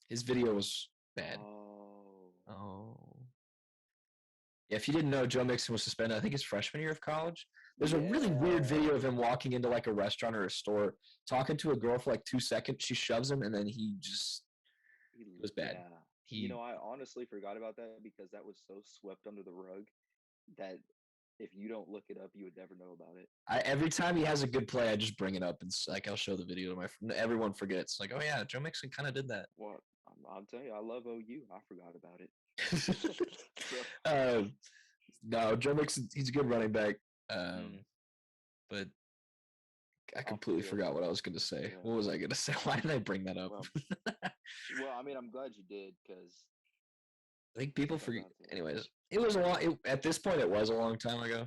His video was bad. Oh. Yeah, if you didn't know, Joe Mixon was suspended, I think his freshman year of college. There's a really weird video of him walking into like a restaurant or a store, talking to a girl for like 2 seconds. She shoves him, and then he was bad. Yeah. I honestly forgot about that because that was so swept under the rug that if you don't look it up, you would never know about it. Every time he has a good play, I just bring it up and like I'll show the video to my friend. Everyone forgets. Like, oh yeah, Joe Mixon kind of did that. Well, I'll tell you, I love OU. I forgot about it. No, Joe Mixon, he's a good running back. But I completely forgot what I was going to say. Yeah. What was I going to say? Why did I bring that up? Well, I mean, I'm glad you did because I think people forget. Anyways, it was at this point, it was a long time ago.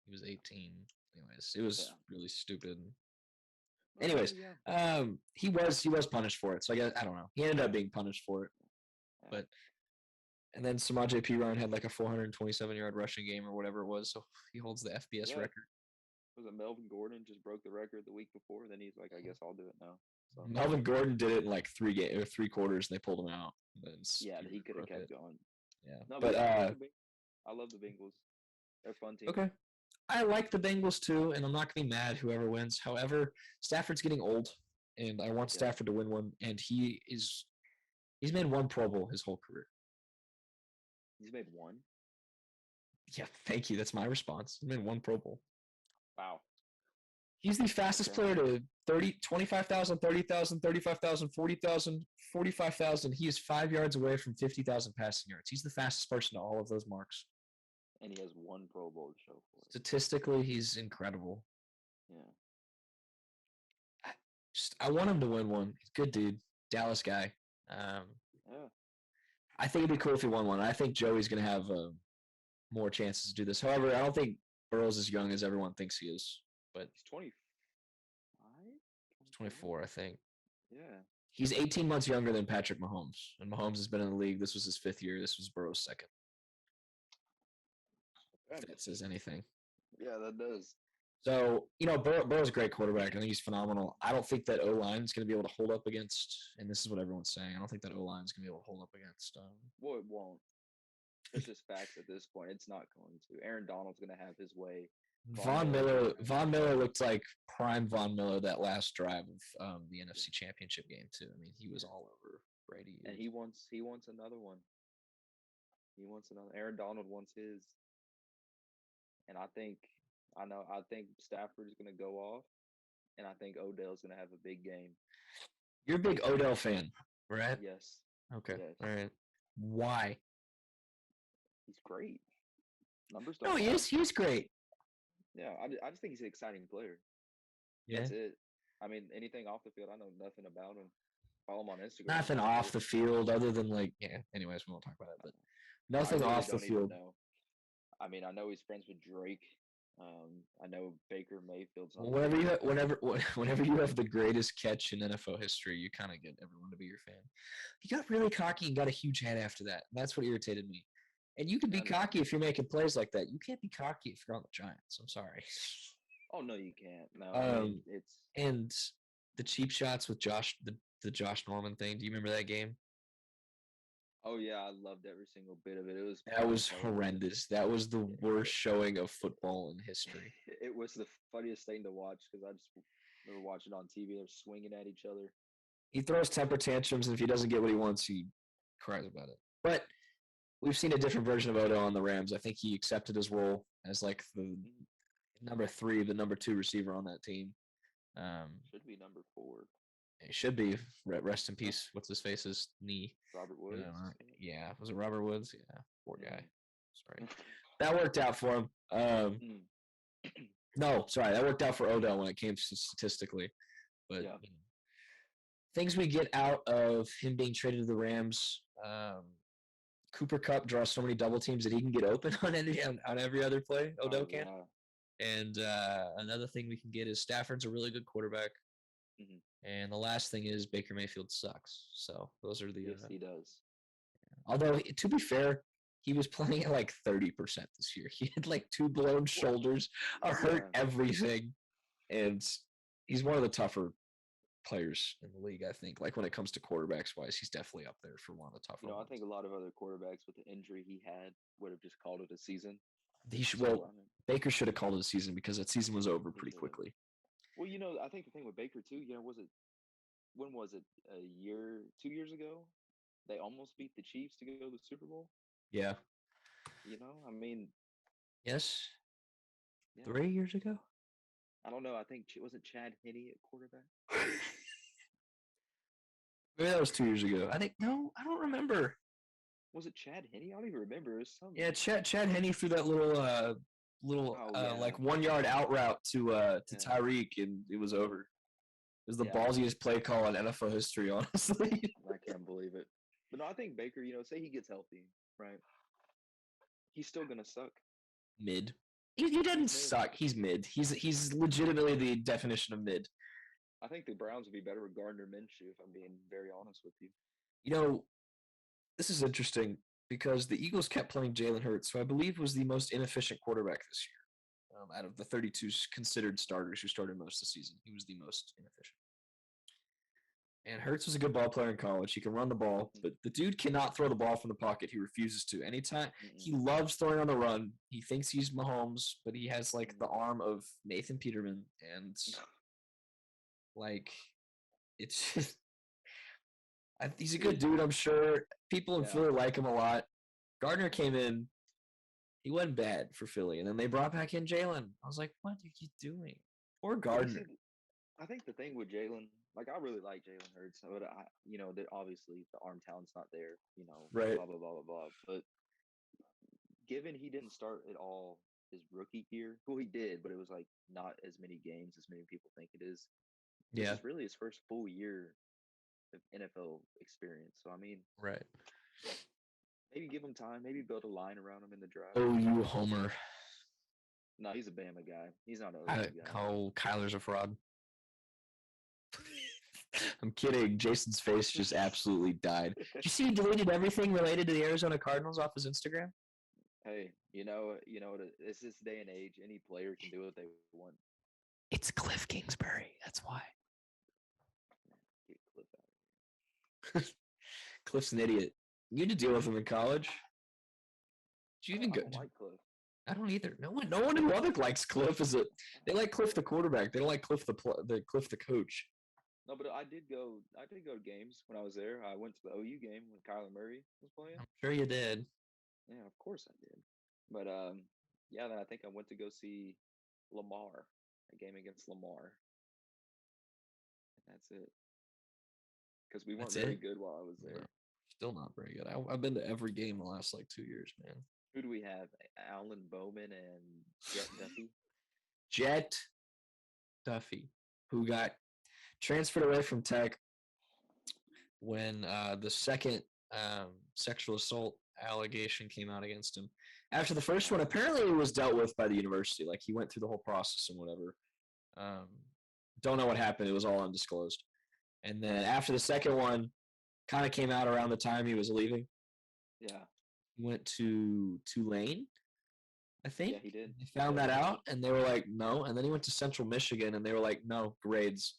He was 18. Anyways, it was really stupid. Anyways, he was punished for it. So I don't know. He ended up being punished for it. But and then Samaj P. Ryan had like a 427-yard rushing game or whatever it was. So he holds the FBS record. Was it Melvin Gordon just broke the record the week before? Then he's like, I guess I'll do it now. So. Melvin Gordon did it in like 3 quarters, and they pulled him out. Yeah, he could have kept going. Yeah, no, but I love the Bengals. They're a fun team. Okay, I like the Bengals too, and I'm not gonna be mad whoever wins. However, Stafford's getting old, and I want Stafford to win one. And he's made 1 Pro Bowl his whole career. He's made 1? Yeah, thank you. That's my response. He's made 1 Pro Bowl. Wow. He's the fastest player to 25,000, 30,000, 35,000, 40,000, 45,000. He is 5 yards away from 50,000 passing yards. He's the fastest person to all of those marks. And he has 1 Pro Bowl to show for it. Statistically, he's incredible. Yeah. I want him to win one. He's a good dude. Dallas guy. I think it'd be cool if he won one. I think Joey's going to have more chances to do this. However, I don't think Burrow's as young as everyone thinks he is. But he's 25? He's 24, I think. Yeah. He's 18 months younger than Patrick Mahomes. And Mahomes has been in the league. This was his 5th year. This was Burrow's 2nd. If that says anything. Yeah, that does. So, Burrow's a great quarterback. I think he's phenomenal. I don't think that O-line is going to be able to hold up against, and this is what everyone's saying, I don't think that O-line is going to be able to hold up against. Well, it won't. It's just facts at this point. It's not going to. Aaron Donald's going to have his way. Von Miller looked like prime Von Miller that last drive of the NFC Championship game too. I mean, he was all over Brady. And he wants another one. He wants another. Aaron Donald wants his. And I think Stafford is going to go off. and I think Odell's gonna have a big game. You're a big Odell fan, right? Yes, Okay. yes, All right. Why? he's great. Numbers No, don't he lie. is. He's great. Yeah, I just think he's an exciting player. Yeah. That's it. I mean, anything off the field, I know nothing about him. Follow him on Instagram. Nothing That's off it. the field other than like, yeah. Anyways, we won't talk about it, but I nothing really off the don't even field. know. I mean, I know he's friends with Drake. I know Baker Mayfield's on. Well, whenever you have the greatest catch in NFL history, you kind of get everyone to be your fan. He got really cocky and got a huge head after that. And that's what irritated me. And you can be I know. cocky if you're making plays like that. You can't be cocky if you're on the Giants. I'm sorry. Oh no, you can't. No, I mean it's. And the cheap shots with the Josh Norman thing. Do you remember that game? Oh yeah, I loved every single bit of it. It was. That was hilarious. horrendous. That was the worst showing of football in history. It was the funniest thing to watch because I just remember watching it on TV. They're swinging at each other. He throws temper tantrums, and if he doesn't get what he wants, he cries about it. But we've seen a different version of Odell on the Rams. I think he accepted his role as like the number 3, the number 2 receiver on that team. Should be number 4. It should be. Rest in peace. What's his face's knee? Robert Woods. Yeah. Was it Robert Woods? Yeah. Poor guy. Mhm. Sorry. That worked out for him. Mm. No, sorry. That worked out for Odell when it came statistically. But Yeah. things we get out of him being traded to the Rams. Cooper Kupp draws so many double teams that he can get open on every other play. Odell can. Yeah. And another thing we can get is Stafford's a really good quarterback. Mhm. And the last thing is Baker Mayfield sucks. So those are the. Yes, he does. Although to be fair, he was playing at like 30% this year. He had like 2 blown shoulders, hurt everything, and he's one of the tougher players in the league. I think, like when it comes to quarterbacks wise, he's definitely up there for one of the tougher. I think a lot of other quarterbacks with the injury he had would have just called it a season. Baker should have called it a season because that season was over pretty quickly. Well, I think the thing with Baker too, when was it? 2 years ago? They almost beat the Chiefs to go to the Super Bowl. Yeah. I mean. Yes. Yeah. 3 years ago? I don't know. I think was it Chad Henne at quarterback? Maybe that was 2 years ago. I don't remember. Was it Chad Henne? I don't even remember. It was something. Yeah, Chad Henne threw that little like 1 yard out route to Tyreek, and it was over. It was the ballsiest play call in NFL history, honestly. I can't believe it. But no, I think Baker, say he gets healthy, right? He's still gonna suck. Mid. He doesn't suck. He's mid. He's legitimately the definition of mid. I think the Browns would be better with Gardner Minshew, if I'm being very honest with you. This is interesting because the Eagles kept playing Jalen Hurts, who I believe was the most inefficient quarterback this year. Out of the 32 considered starters who started most of the season, he was the most inefficient. And Hurts was a good ball player in college. He can run the ball, but the dude cannot throw the ball from the pocket. He refuses to. Anytime he loves throwing on the run. He thinks he's Mahomes, but he has like the arm of Nathan Peterman, and like it's just, he's a good dude. I'm sure people in Philly like him a lot. Gardner came in. He wasn't bad for Philly, and then they brought back in Jalen. I was like, what are you doing? Poor Gardner. I think the thing with Jalen, like I really like Jalen Hurts, but that obviously the arm talent's not there, right? Blah blah blah blah blah. But given he didn't start at all his rookie year, well, he did, but it was like not as many games as many people think it is. This is really his first full year of NFL experience. So I mean, right. Maybe give him time. Maybe build a line around him in the draft. Oh, you homer. No, he's a Bama guy. He's not a guy. Oh, Kyler's a fraud. I'm kidding. Jason's face just absolutely died. Did you see he deleted everything related to the Arizona Cardinals off his Instagram? Hey, it's this day and age. Any player can do what they want. It's Cliff Kingsbury. That's why. Get Cliff out of here. Cliff's an idiot. You had to deal with him in college. Did you even go? I don't like Cliff. I don't either. No one in Lubbock likes Cliff. They like Cliff the quarterback. They don't like Cliff the coach. No, but I did go to games when I was there. I went to the OU game when Kyler Murray was playing. I'm sure you did. Yeah, of course I did. But then I think I went to go see Lamar, a game against Lamar. That's it. Because we weren't That's very it? good while I was No, there. still not very good. I've been to every game the last like 2 years, man. Who do we have? Alan Bowman and Jet Duffy. Jet Duffy, who got transferred away from Tech when the second sexual assault allegation came out against him. After the first one, apparently it was dealt with by the university. Like he went through the whole process and whatever. Don't know what happened. It was all undisclosed. And then after the second one, kind of came out around the time he was leaving. Yeah. He went to Tulane, I think. Yeah, he did. They found that out, and they were like, no. And then he went to Central Michigan, and they were like, no, grades.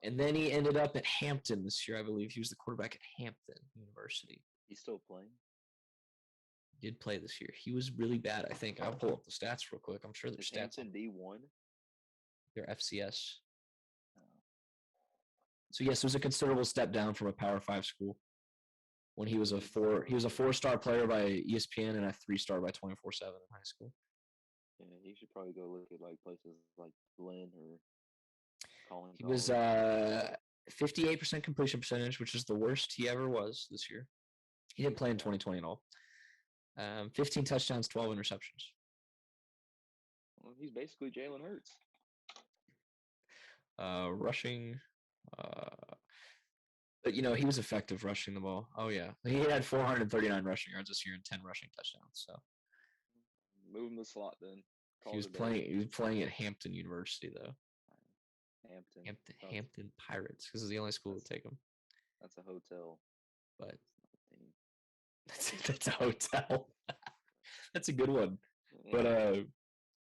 And then he ended up at Hampton this year, I believe. He was the quarterback at Hampton University. He's still playing? He did play this year. He was really bad, I think. I'll pull up the stats real quick. I'm sure there's Is stats. Hampton D1? They're FCS. Oh. So yes, it was a considerable step down from a Power 5 school. When he was a 4-star player by ESPN and a 3-star by 24/7 in high school. Yeah, he should probably go look at like places like Glenn or Collin. He was 58% completion percentage, which is the worst he ever was this year. He didn't play in 2020 at all. 15 touchdowns, 12 interceptions. Well, he's basically Jalen Hurts. Rushing, but he was effective rushing the ball. Oh yeah, he had 439 rushing yards this year and 10 rushing touchdowns. So move him to slot then. He was playing at Hampton University though. Hampton Pirates, because it's the only school to take him. That's a hotel. But that's a hotel. That's a good one. Yeah. But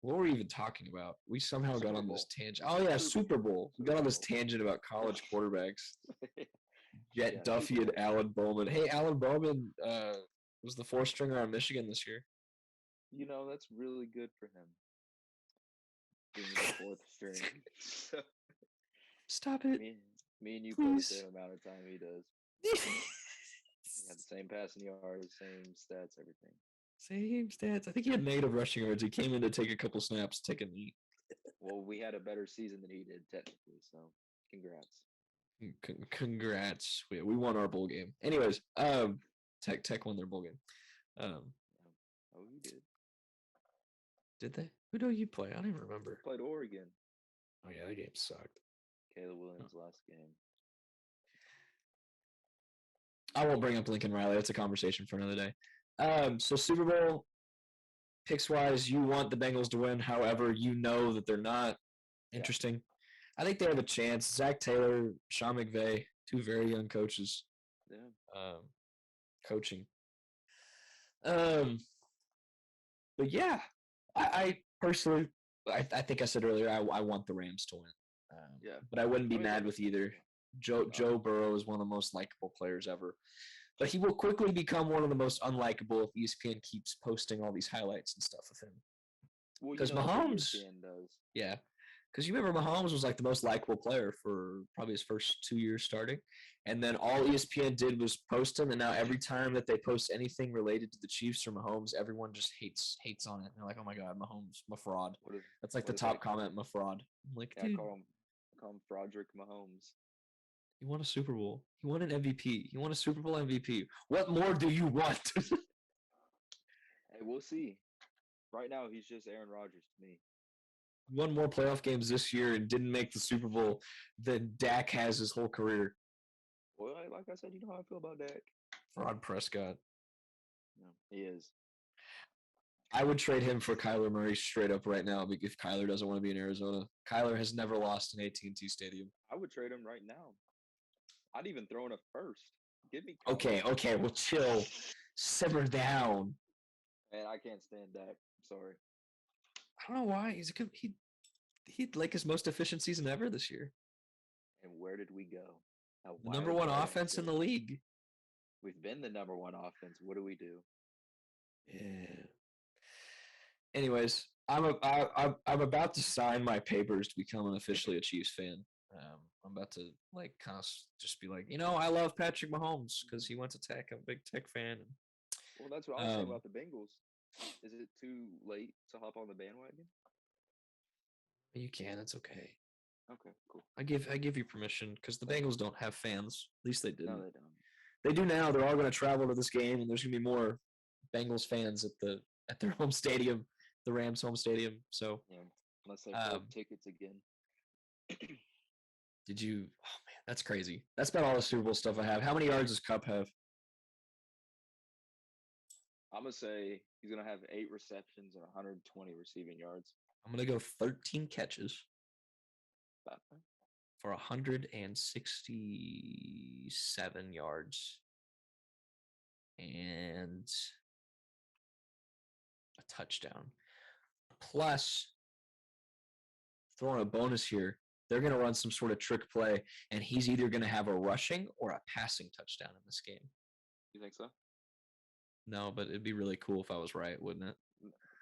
what were we even talking about? We somehow got on this tangent. Oh yeah, Super Bowl. We got on this tangent about college quarterbacks. Jet Duffy and Alan Bowman. Hey, Alan Bowman was the 4th-stringer on Michigan this year. That's really good for him. Being the 4th string. Stop it. Me and you play the same amount of time he does. He had the same passing yards, same stats, everything. Same stats. I think he had negative rushing yards. He came in to take a couple snaps, take a knee. Well, we had a better season than he did, technically, so congrats. Congrats. We won our bowl game. Anyways, Tech won their bowl game. Oh, you did. Did they? Who do you play? I don't even remember. Played Oregon. Oh yeah, that game sucked. Caleb Williams' last game. I won't bring up Lincoln Riley. That's a conversation for another day. So Super Bowl picks wise, you want the Bengals to win. However, you know that they're not. Interesting. Yeah. I think they have a chance. Zach Taylor, Sean McVay, 2 very young coaches. Yeah. Coaching. But yeah, I personally, I think I said earlier, I want the Rams to win. But I wouldn't be mad with either. Joe Burrow is one of the most likable players ever. But he will quickly become one of the most unlikable if ESPN keeps posting all these highlights and stuff of him. Because Mahomes, yeah, because you remember Mahomes was like the most likable player for probably his first 2 years starting, and then all ESPN did was post him, and now every time that they post anything related to the Chiefs or Mahomes, everyone just hates on it. And they're like, "Oh my God, Mahomes, my fraud." That's like the top comment, my fraud. I'm like, dude, call him Broderick Mahomes. He won a Super Bowl. He won an MVP. He won a Super Bowl MVP. What more do you want? Hey, we'll see. Right now, he's just Aaron Rodgers to me. Won more playoff games this year and didn't make the Super Bowl than Dak has his whole career. Well, like I said, you know how I feel about Dak. Fraud Prescott. No, he is. I would trade him for Kyler Murray straight up right now if Kyler doesn't want to be in Arizona. Kyler has never lost in AT&T Stadium. I would trade him right now. I'd even throw in a first. Give me Kyler. Okay, well, chill. Simmer down. Man, I can't stand Dak. Sorry. I don't know why. He'd like his most efficient season ever this year. And where did we go? The number 1 offense in the league. We've been the number 1 offense. What do we do? Yeah. Anyways, I'm about to sign my papers to become officially a Chiefs fan. I'm about to kind of just be like, I love Patrick Mahomes because he went to Tech. I'm a big Tech fan. Well, that's what I was saying about the Bengals. Is it too late to hop on the bandwagon? You can. It's okay. Okay, cool. I give you permission because the Bengals don't have fans. At least they didn't. No, they don't. They do now. They're all going to travel to this game, and there's going to be more Bengals fans at their home stadium, the Rams' home stadium. So, Yeah, unless they flip tickets again. did you? Oh man, that's crazy. That's about all the Super Bowl stuff I have. How many yards does Cup have? I'm gonna say he's gonna have 8 receptions and 120 receiving yards. I'm going to go 13 catches About that. for 167 yards and a touchdown. Plus, throwing a bonus here, they're going to run some sort of trick play, and he's either going to have a rushing or a passing touchdown in this game. You think so? No, but it'd be really cool if I was right, wouldn't it?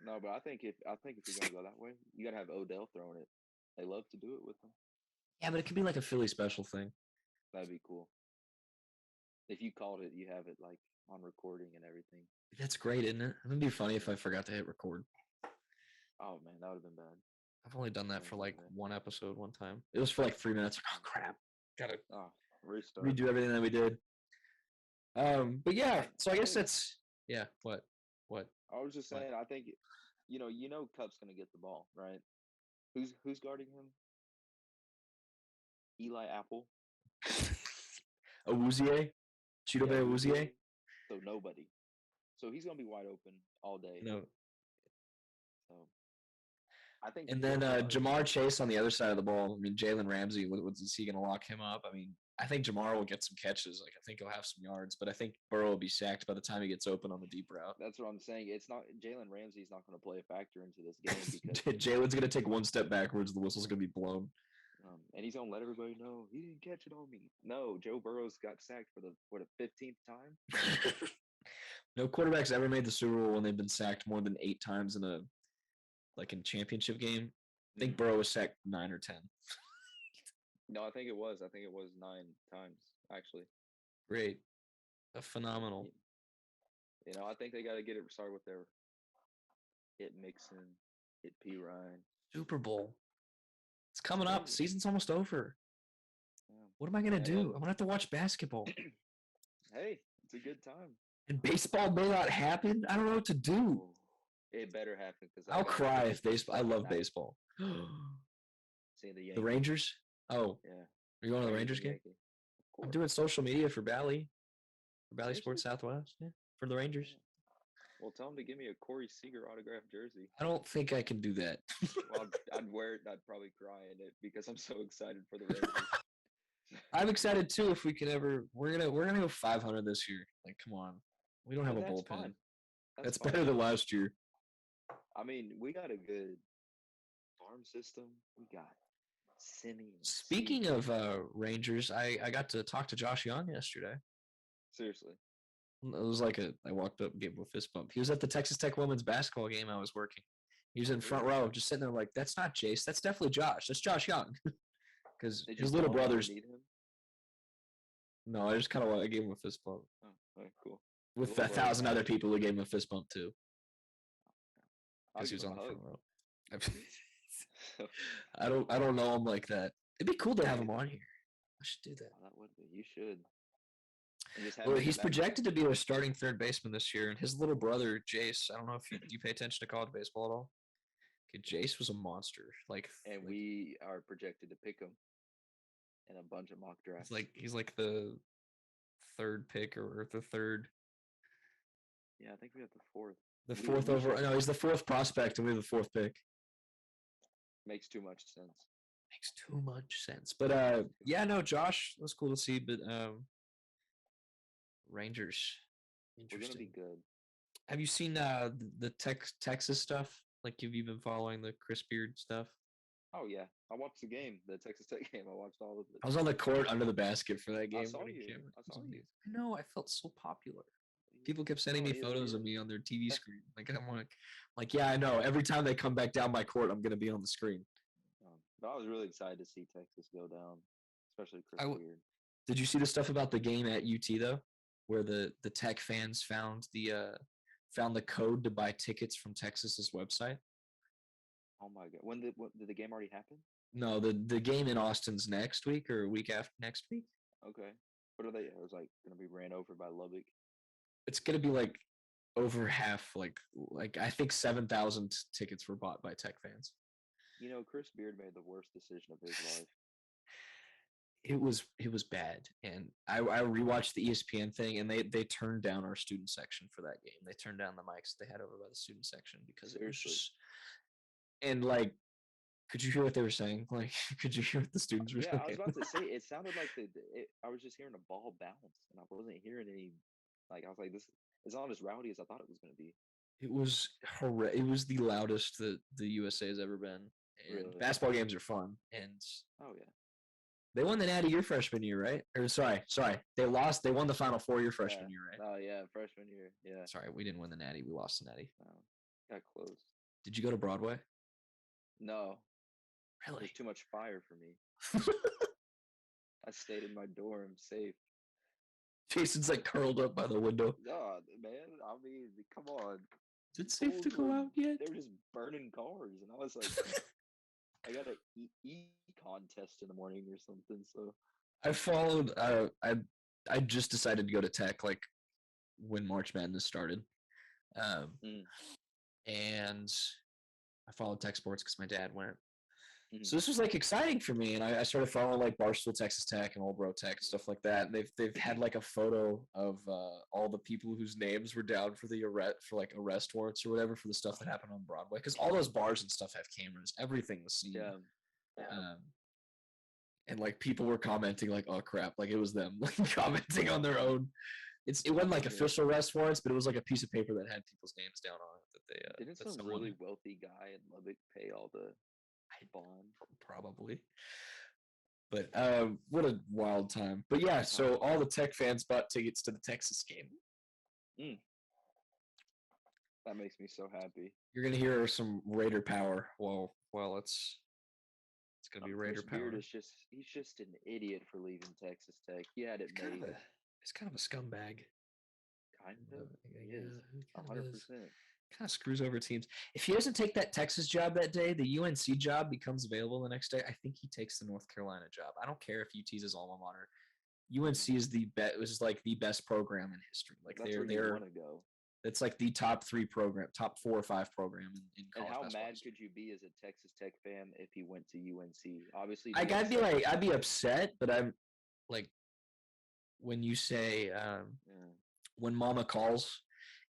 No, but I think if you're gonna go that way, you gotta have Odell throwing it. They love to do it with them. Yeah, but it could be like a Philly special thing. That'd be cool. If you called it, you have it like on recording and everything. That's great, isn't it? It'd be funny if I forgot to hit record. Oh man, that would have been bad. I've only done that for like one episode one time. It was for like 3 minutes. Like, oh crap, gotta Restart. redo everything that we did. But yeah, so I guess that's What? I was just saying. I think you know, Cup's gonna get the ball, right? Who's guarding him? Eli Apple. Awuzie? Chidobe Awuzie? So nobody. So he's gonna be wide open all day. No. So I think. And then Jamar Chase on the other side of the ball. I mean, Jalen Ramsey, is he going to lock him up? I mean, I think Jamar will get some catches. Like, I think he'll have some yards, but I think Burrow will be sacked by the time he gets open on the deep route. That's what I'm saying. It's not Jalen Ramsey's not going to play a factor into this game because Jalen's going to take one step backwards. The whistle's going to be blown. And he's going to let everybody know he didn't catch it on me. No, Joe Burrow's got sacked for the 15th time. No quarterback's ever made the Super Bowl when they've been sacked more than 8 times in a championship game. I think Burrow was sacked 9 or 10. No, I think it was 9 times actually. Great, phenomenal. I think they got to get it started with their hit Mixon, hit P Ryan. Super Bowl. It's coming up. Season's almost over. Yeah. What am I gonna do? I'm gonna have to watch basketball. Hey, it's a good time. And baseball may not happen. I don't know what to do. It better happen because I'll cry if baseball. I love baseball. See the Rangers. Oh, yeah. Are you going to the Rangers game? I'm doing social media for Bally Sports Southwest. Yeah, for the Rangers. Yeah. Well, tell them to give me a Corey Seager autographed jersey. I don't think I can do that. Well, I'd wear it and I'd probably cry in it because I'm so excited for the Rangers. I'm excited too. If we can ever, we're gonna go 500 this year. Like, come on, we don't have a bullpen. That's better than last year. I mean, we got a good farm system. We got Simmons. Speaking of Rangers, I got to talk to Josh Young yesterday. Seriously. It was like I walked up and gave him a fist bump. He was at the Texas Tech women's basketball game I was working. He was in front row, just sitting there like, that's not Jace. That's definitely Josh. That's Josh Young. Because his little brothers. No, I just kind of gave him a fist bump. Oh, okay, cool. With 1,000 other people who gave him a fist bump too. Because he was on the front row. I don't know him like that. It'd be cool to have him on here. I should do that. Oh, that would be. You should. Well, he's projected to be a starting third baseman this year, and his little brother Jace. I don't know if do you pay attention to college baseball at all. Okay, Jace was a monster. We are projected to pick him in a bunch of mock drafts. He's like the third pick or the third. Yeah, I think we have the fourth. The fourth over. No, he's the fourth prospect, and we have the fourth pick. Makes too much sense. Makes too much sense. But yeah, no, Josh, that's cool to see. But Rangers, we're gonna be good. Have you seen the Texas stuff? Like, have you been following the Chris Beard stuff? Oh yeah, I watched the game, the Texas Tech game. I watched all of it. I was on the court under the basket for that game. I saw you. I know. I felt so popular. People kept sending me photos of me on their TV screen. I'm like, yeah, I know. Every time they come back down my court, I'm gonna be on the screen. But I was really excited to see Texas go down, especially Chris Beard. Did you see the stuff about the game at UT though, where the Tech fans found the code to buy tickets from Texas's website? Oh my god! When did the game already happen? No, the game in Austin's next week or week after next week. Okay. What are they? It was like gonna be ran over by Lubbock. It's gonna be like over half. Like I think 7,000 tickets were bought by Tech fans. You know, Chris Beard made the worst decision of his life. It was bad, and I rewatched the ESPN thing, and they turned down our student section for that game. They turned down the mics they had over by the student section because it was Seriously. just and like, could you hear what they were saying? Like, could you hear what the students were Yeah, saying? I was about to say it sounded like I was just hearing a ball bounce, and I wasn't hearing any. Like I was like, this is not as rowdy as I thought it was gonna be. It was It was the loudest that the USA has ever been. And Really? basketball games are fun, and Oh yeah. they won the Natty your freshman year, right? Or sorry, they lost. They won the Final Four your freshman year, right? Oh yeah, freshman year. Yeah. Sorry, we didn't win the Natty. We lost the Natty. Got close. Did you go to Broadway? No, Really? there's too much fire for me. I stayed in my dorm, safe. Jason's like curled up by the window. God, man. I mean, come on. Is it safe to go out yet? They were just burning cars, and I was like, I got an contest in the morning or something. So I followed. I just decided to go to Tech like when March Madness started, and I followed Tech sports because my dad went. So this was like exciting for me, and I started following like Barstool Texas Tech and Old Bro Tech and stuff like that. And they've had like a photo of all the people whose names were down for the arrest warrants or whatever for the stuff that happened on Broadway, because all those bars and stuff have cameras. Everything was seen. yeah. And like people were commenting like, "Oh crap!" Like it was them like commenting on their own. It wasn't like official arrest warrants, but it was like a piece of paper that had people's names down on it that they. Didn't some really wealthy guy in Lubbock pay all the bond? Probably. But what a wild time. But yeah, so all the Tech fans bought tickets to the Texas game. That makes me so happy. You're gonna hear some Raider power. Well, it's gonna be Raider Chris power. Beard he's just an idiot for leaving Texas Tech. He had it made. He's kind of a scumbag. Kind of. Yeah, 100%. Kind of screws over teams. If he doesn't take that Texas job that day, the UNC job becomes available the next day. I think he takes the North Carolina job. I don't care if UT's his alma mater. UNC is the best. It was like the best program in history. Like that's where you want to go. It's like the top 4 or 5 program in college. And how basketball mad history. could you be as a Texas Tech fan if he went to UNC? Obviously, I'd be upset, but I'm like, when you say when Mama calls,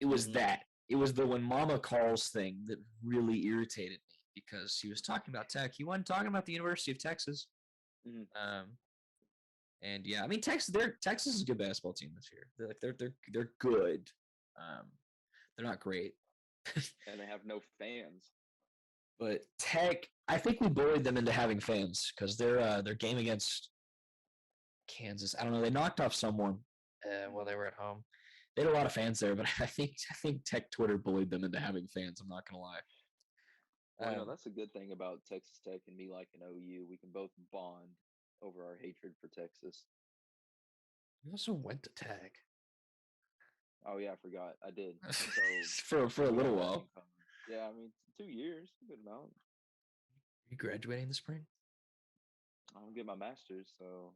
it was that. It was the when Mama calls thing that really irritated me, because he was talking about Tech. He wasn't talking about the University of Texas. And yeah, I mean Texas is a good basketball team this year. They're good. They're not great. And they have no fans. But Tech, I think we bullied them into having fans because their game against Kansas, I don't know, they knocked off someone while they were at home. They had a lot of fans there, but I think Tech Twitter bullied them into having fans. I'm not gonna lie. Well, that's a good thing about Texas Tech and me liking OU. We can both bond over our hatred for Texas. You also went to Tech. Oh yeah, I forgot. I did. So, for a little while. Yeah, I mean 2 years, a good amount. You graduating this spring? I don't get my master's, so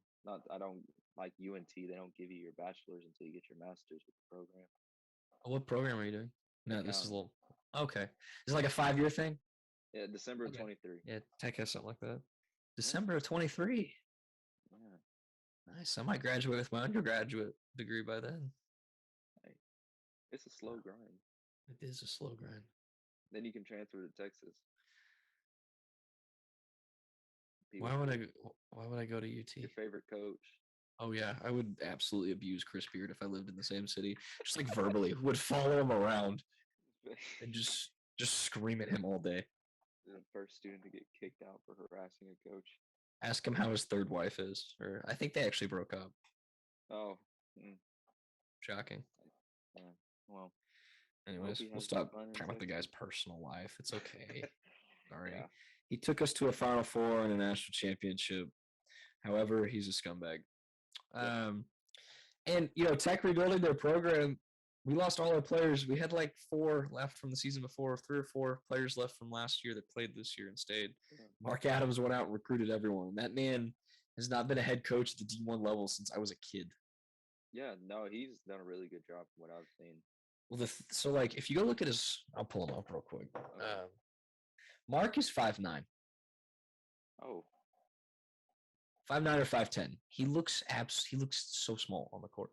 I don't like UNT. They don't give you your bachelor's until you get your master's with the program. Oh, what program are you doing? No, this is a little okay. Is it like a 5-year thing? Yeah, December of 23. Yeah, Tech has something like that. December of 23. Yeah. Nice. I might graduate with my undergraduate degree by then. Hey, it's a slow grind. It is a slow grind. Then you can transfer to Texas. Why would I go to UT? Your favorite coach. Oh yeah, I would absolutely abuse Chris Beard if I lived in the same city. Just like verbally, would follow him around and just scream at him all day. The first student to get kicked out for harassing a coach. Ask him how his third wife is, or I think they actually broke up. Oh, shocking. Yeah. Well, anyways, we'll stop talking about the guy's personal life. It's okay. Sorry. Yeah. He took us to a Final Four and a national championship. However, he's a scumbag. And Tech rebuilding their program we lost all our players. We had like 4 left from the season before, 3 or 4 players left from last year that played this year and stayed. Mark Adams went out and recruited everyone. That man has not been a head coach at the D1 level since I was a kid. Yeah, no, he's done a really good job from what I've seen. Well, so like if you go look at his, I'll pull him up real quick. Mark is 5'9". Oh, 5'9" or 5'10". He looks so small on the court.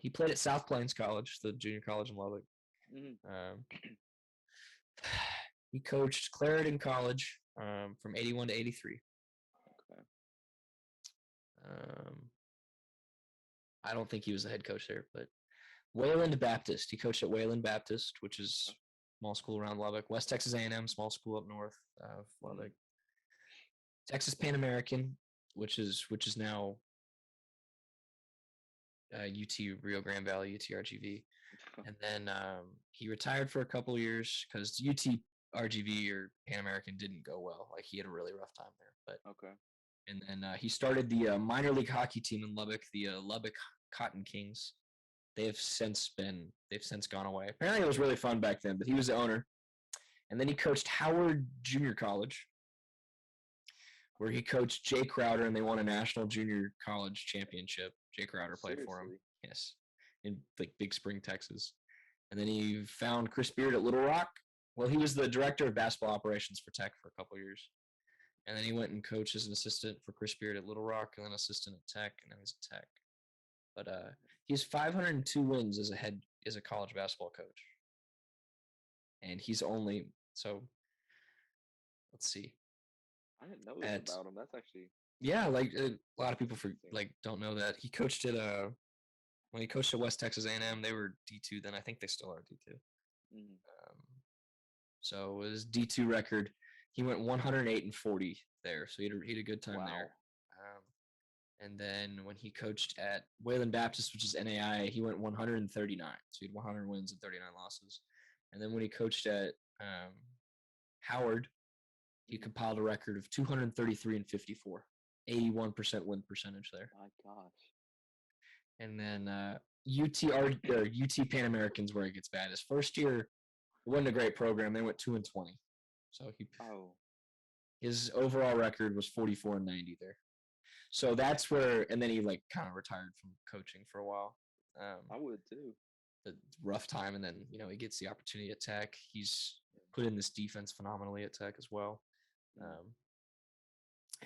He played at South Plains College, the junior college in Lubbock. He coached Clarendon College from 81 to 83. okay. I don't think he was the head coach there, but Wayland Baptist. He coached at Wayland Baptist, which is a small school around Lubbock. West Texas A&M, small school up north of Lubbock. Texas Pan American, which is now UT Rio Grande Valley, UT RGV. And then he retired for a couple years because UT RGV or Pan American didn't go well. Like he had a really rough time there. But Okay. and then he started the minor league hockey team in Lubbock, the Lubbock Cotton Kings. They've since gone away. Apparently it was really fun back then, but he was the owner. And then he coached Howard Junior College, where he coached Jay Crowder, and they won a national junior college championship. Jay Crowder played for him. Yes, in like Big Spring, Texas. And then he found Chris Beard at Little Rock. Well, he was the director of basketball operations for Tech for a couple years. And then he went and coached as an assistant for Chris Beard at Little Rock, and then assistant at Tech, and now he's at Tech. But he has 502 wins as a college basketball coach. And he's only let's see. I didn't know this about him. That's actually like a lot of people don't know that he coached at when he coached at West Texas A&M. They were D2 then. I think they still are D2. So his D2 record, he went 108-40 there. So he had a good time there. And then when he coached at Wayland Baptist, which is NAI, he went 139. So he had 100 wins and 39 losses. And then when he coached at Howard, he compiled a record of 233-54, 81% win percentage there. My gosh. And then UT Pan Americans where it gets bad. His first year, it wasn't a great program. They went 2-20. So his overall record was 44-90 there. So that's where, and then he kind of retired from coaching for a while. I would too. A rough time, and then he gets the opportunity at Tech. He's put in this defense phenomenally at Tech as well.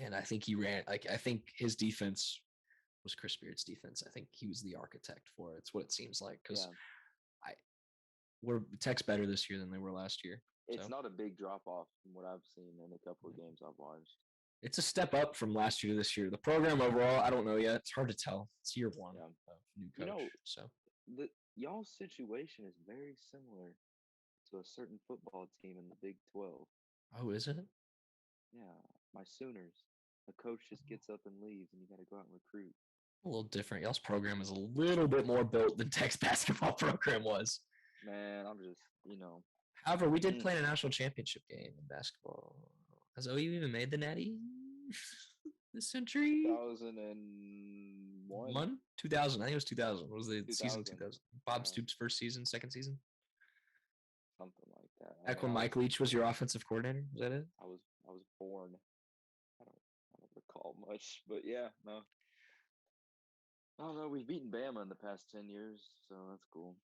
And I think I think his defense was Chris Beard's defense. I think he was the architect for it. It's what it seems like because Tech's better this year than they were last year. It's not a big drop off from what I've seen in a couple of games I've watched. It's a step up from last year to this year. The program overall, I don't know yet. It's hard to tell. It's year one of new coach. Y'all's situation is very similar to a certain football team in the Big 12. Oh, is it? Yeah, my Sooners. The coach just gets up and leaves, and you got to go out and recruit. A little different. Y'all's program is a little bit more built than Tech's basketball program was. Man, I'm just, However, we did play in a national championship game in basketball. Has OU even made the Natty this century? 2001? 2000. I think it was 2000. What was the season 2000? Bob Stoops' first season, second season? Something like that. Back when Mike Leach was your offensive coordinator? Was that it? I was born. I don't recall much, but yeah, no. I don't know. We've beaten Bama in the past 10 years, so that's cool.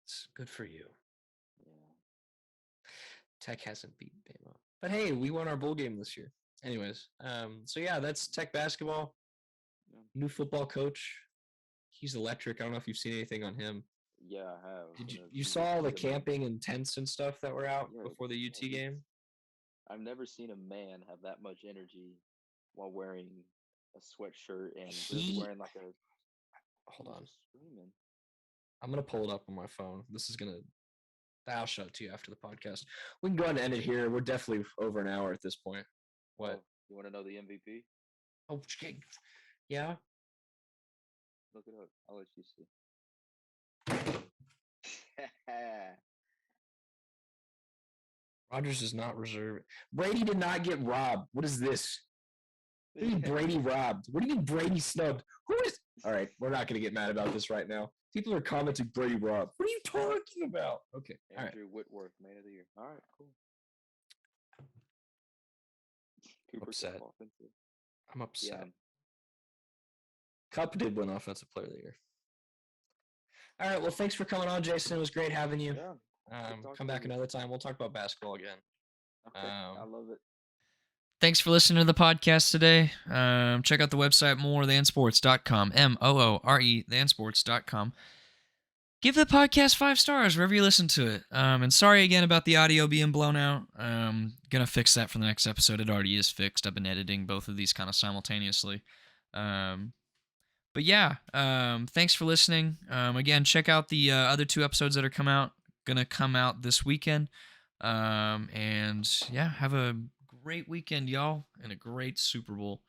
It's good for you. Yeah. Tech hasn't beaten Bama. But hey, we won our bowl game this year. Anyways, so yeah, that's Tech basketball. Yeah. New football coach. He's electric. I don't know if you've seen anything on him. Yeah, I have. Did you saw all the camping and tents and stuff that were out before the UT game? I've never seen a man have that much energy while wearing a sweatshirt and just wearing like a. Hold on. Screaming. I'm gonna pull it up on my phone. I'll show it to you after the podcast. We can go ahead and end it here. We're definitely over an hour at this point. What? Oh, you want to know the MVP? Oh, yeah. Look it up. I'll let you see. Rodgers does not reserve it. Brady did not get robbed. What is this? What do you mean Brady robbed? What do you mean Brady snubbed? Who is All right, we're not going to get mad about this right now. People are commenting Brady Rob. What are you talking about? Okay, all right. Andrew Whitworth, Man of the Year. All right, cool. Cooper Upset. Kupp, offensive. I'm upset. Yeah. Cup did win Offensive Player of the Year. All right, well, thanks for coming on, Jason. It was great having you. Yeah. Come back another time. We'll talk about basketball again. Okay. I love it. Thanks for listening to the podcast today. Check out the website morethansports.com, MOORE thansports.com. Give the podcast 5 stars wherever you listen to it. And sorry again about the audio being blown out. Gonna fix that for the next episode. It already is fixed. I've been editing both of these kind of simultaneously. But yeah, thanks for listening. Again, check out the other 2 episodes that are gonna come out this weekend. And yeah, have a great weekend, y'all, and a great Super Bowl.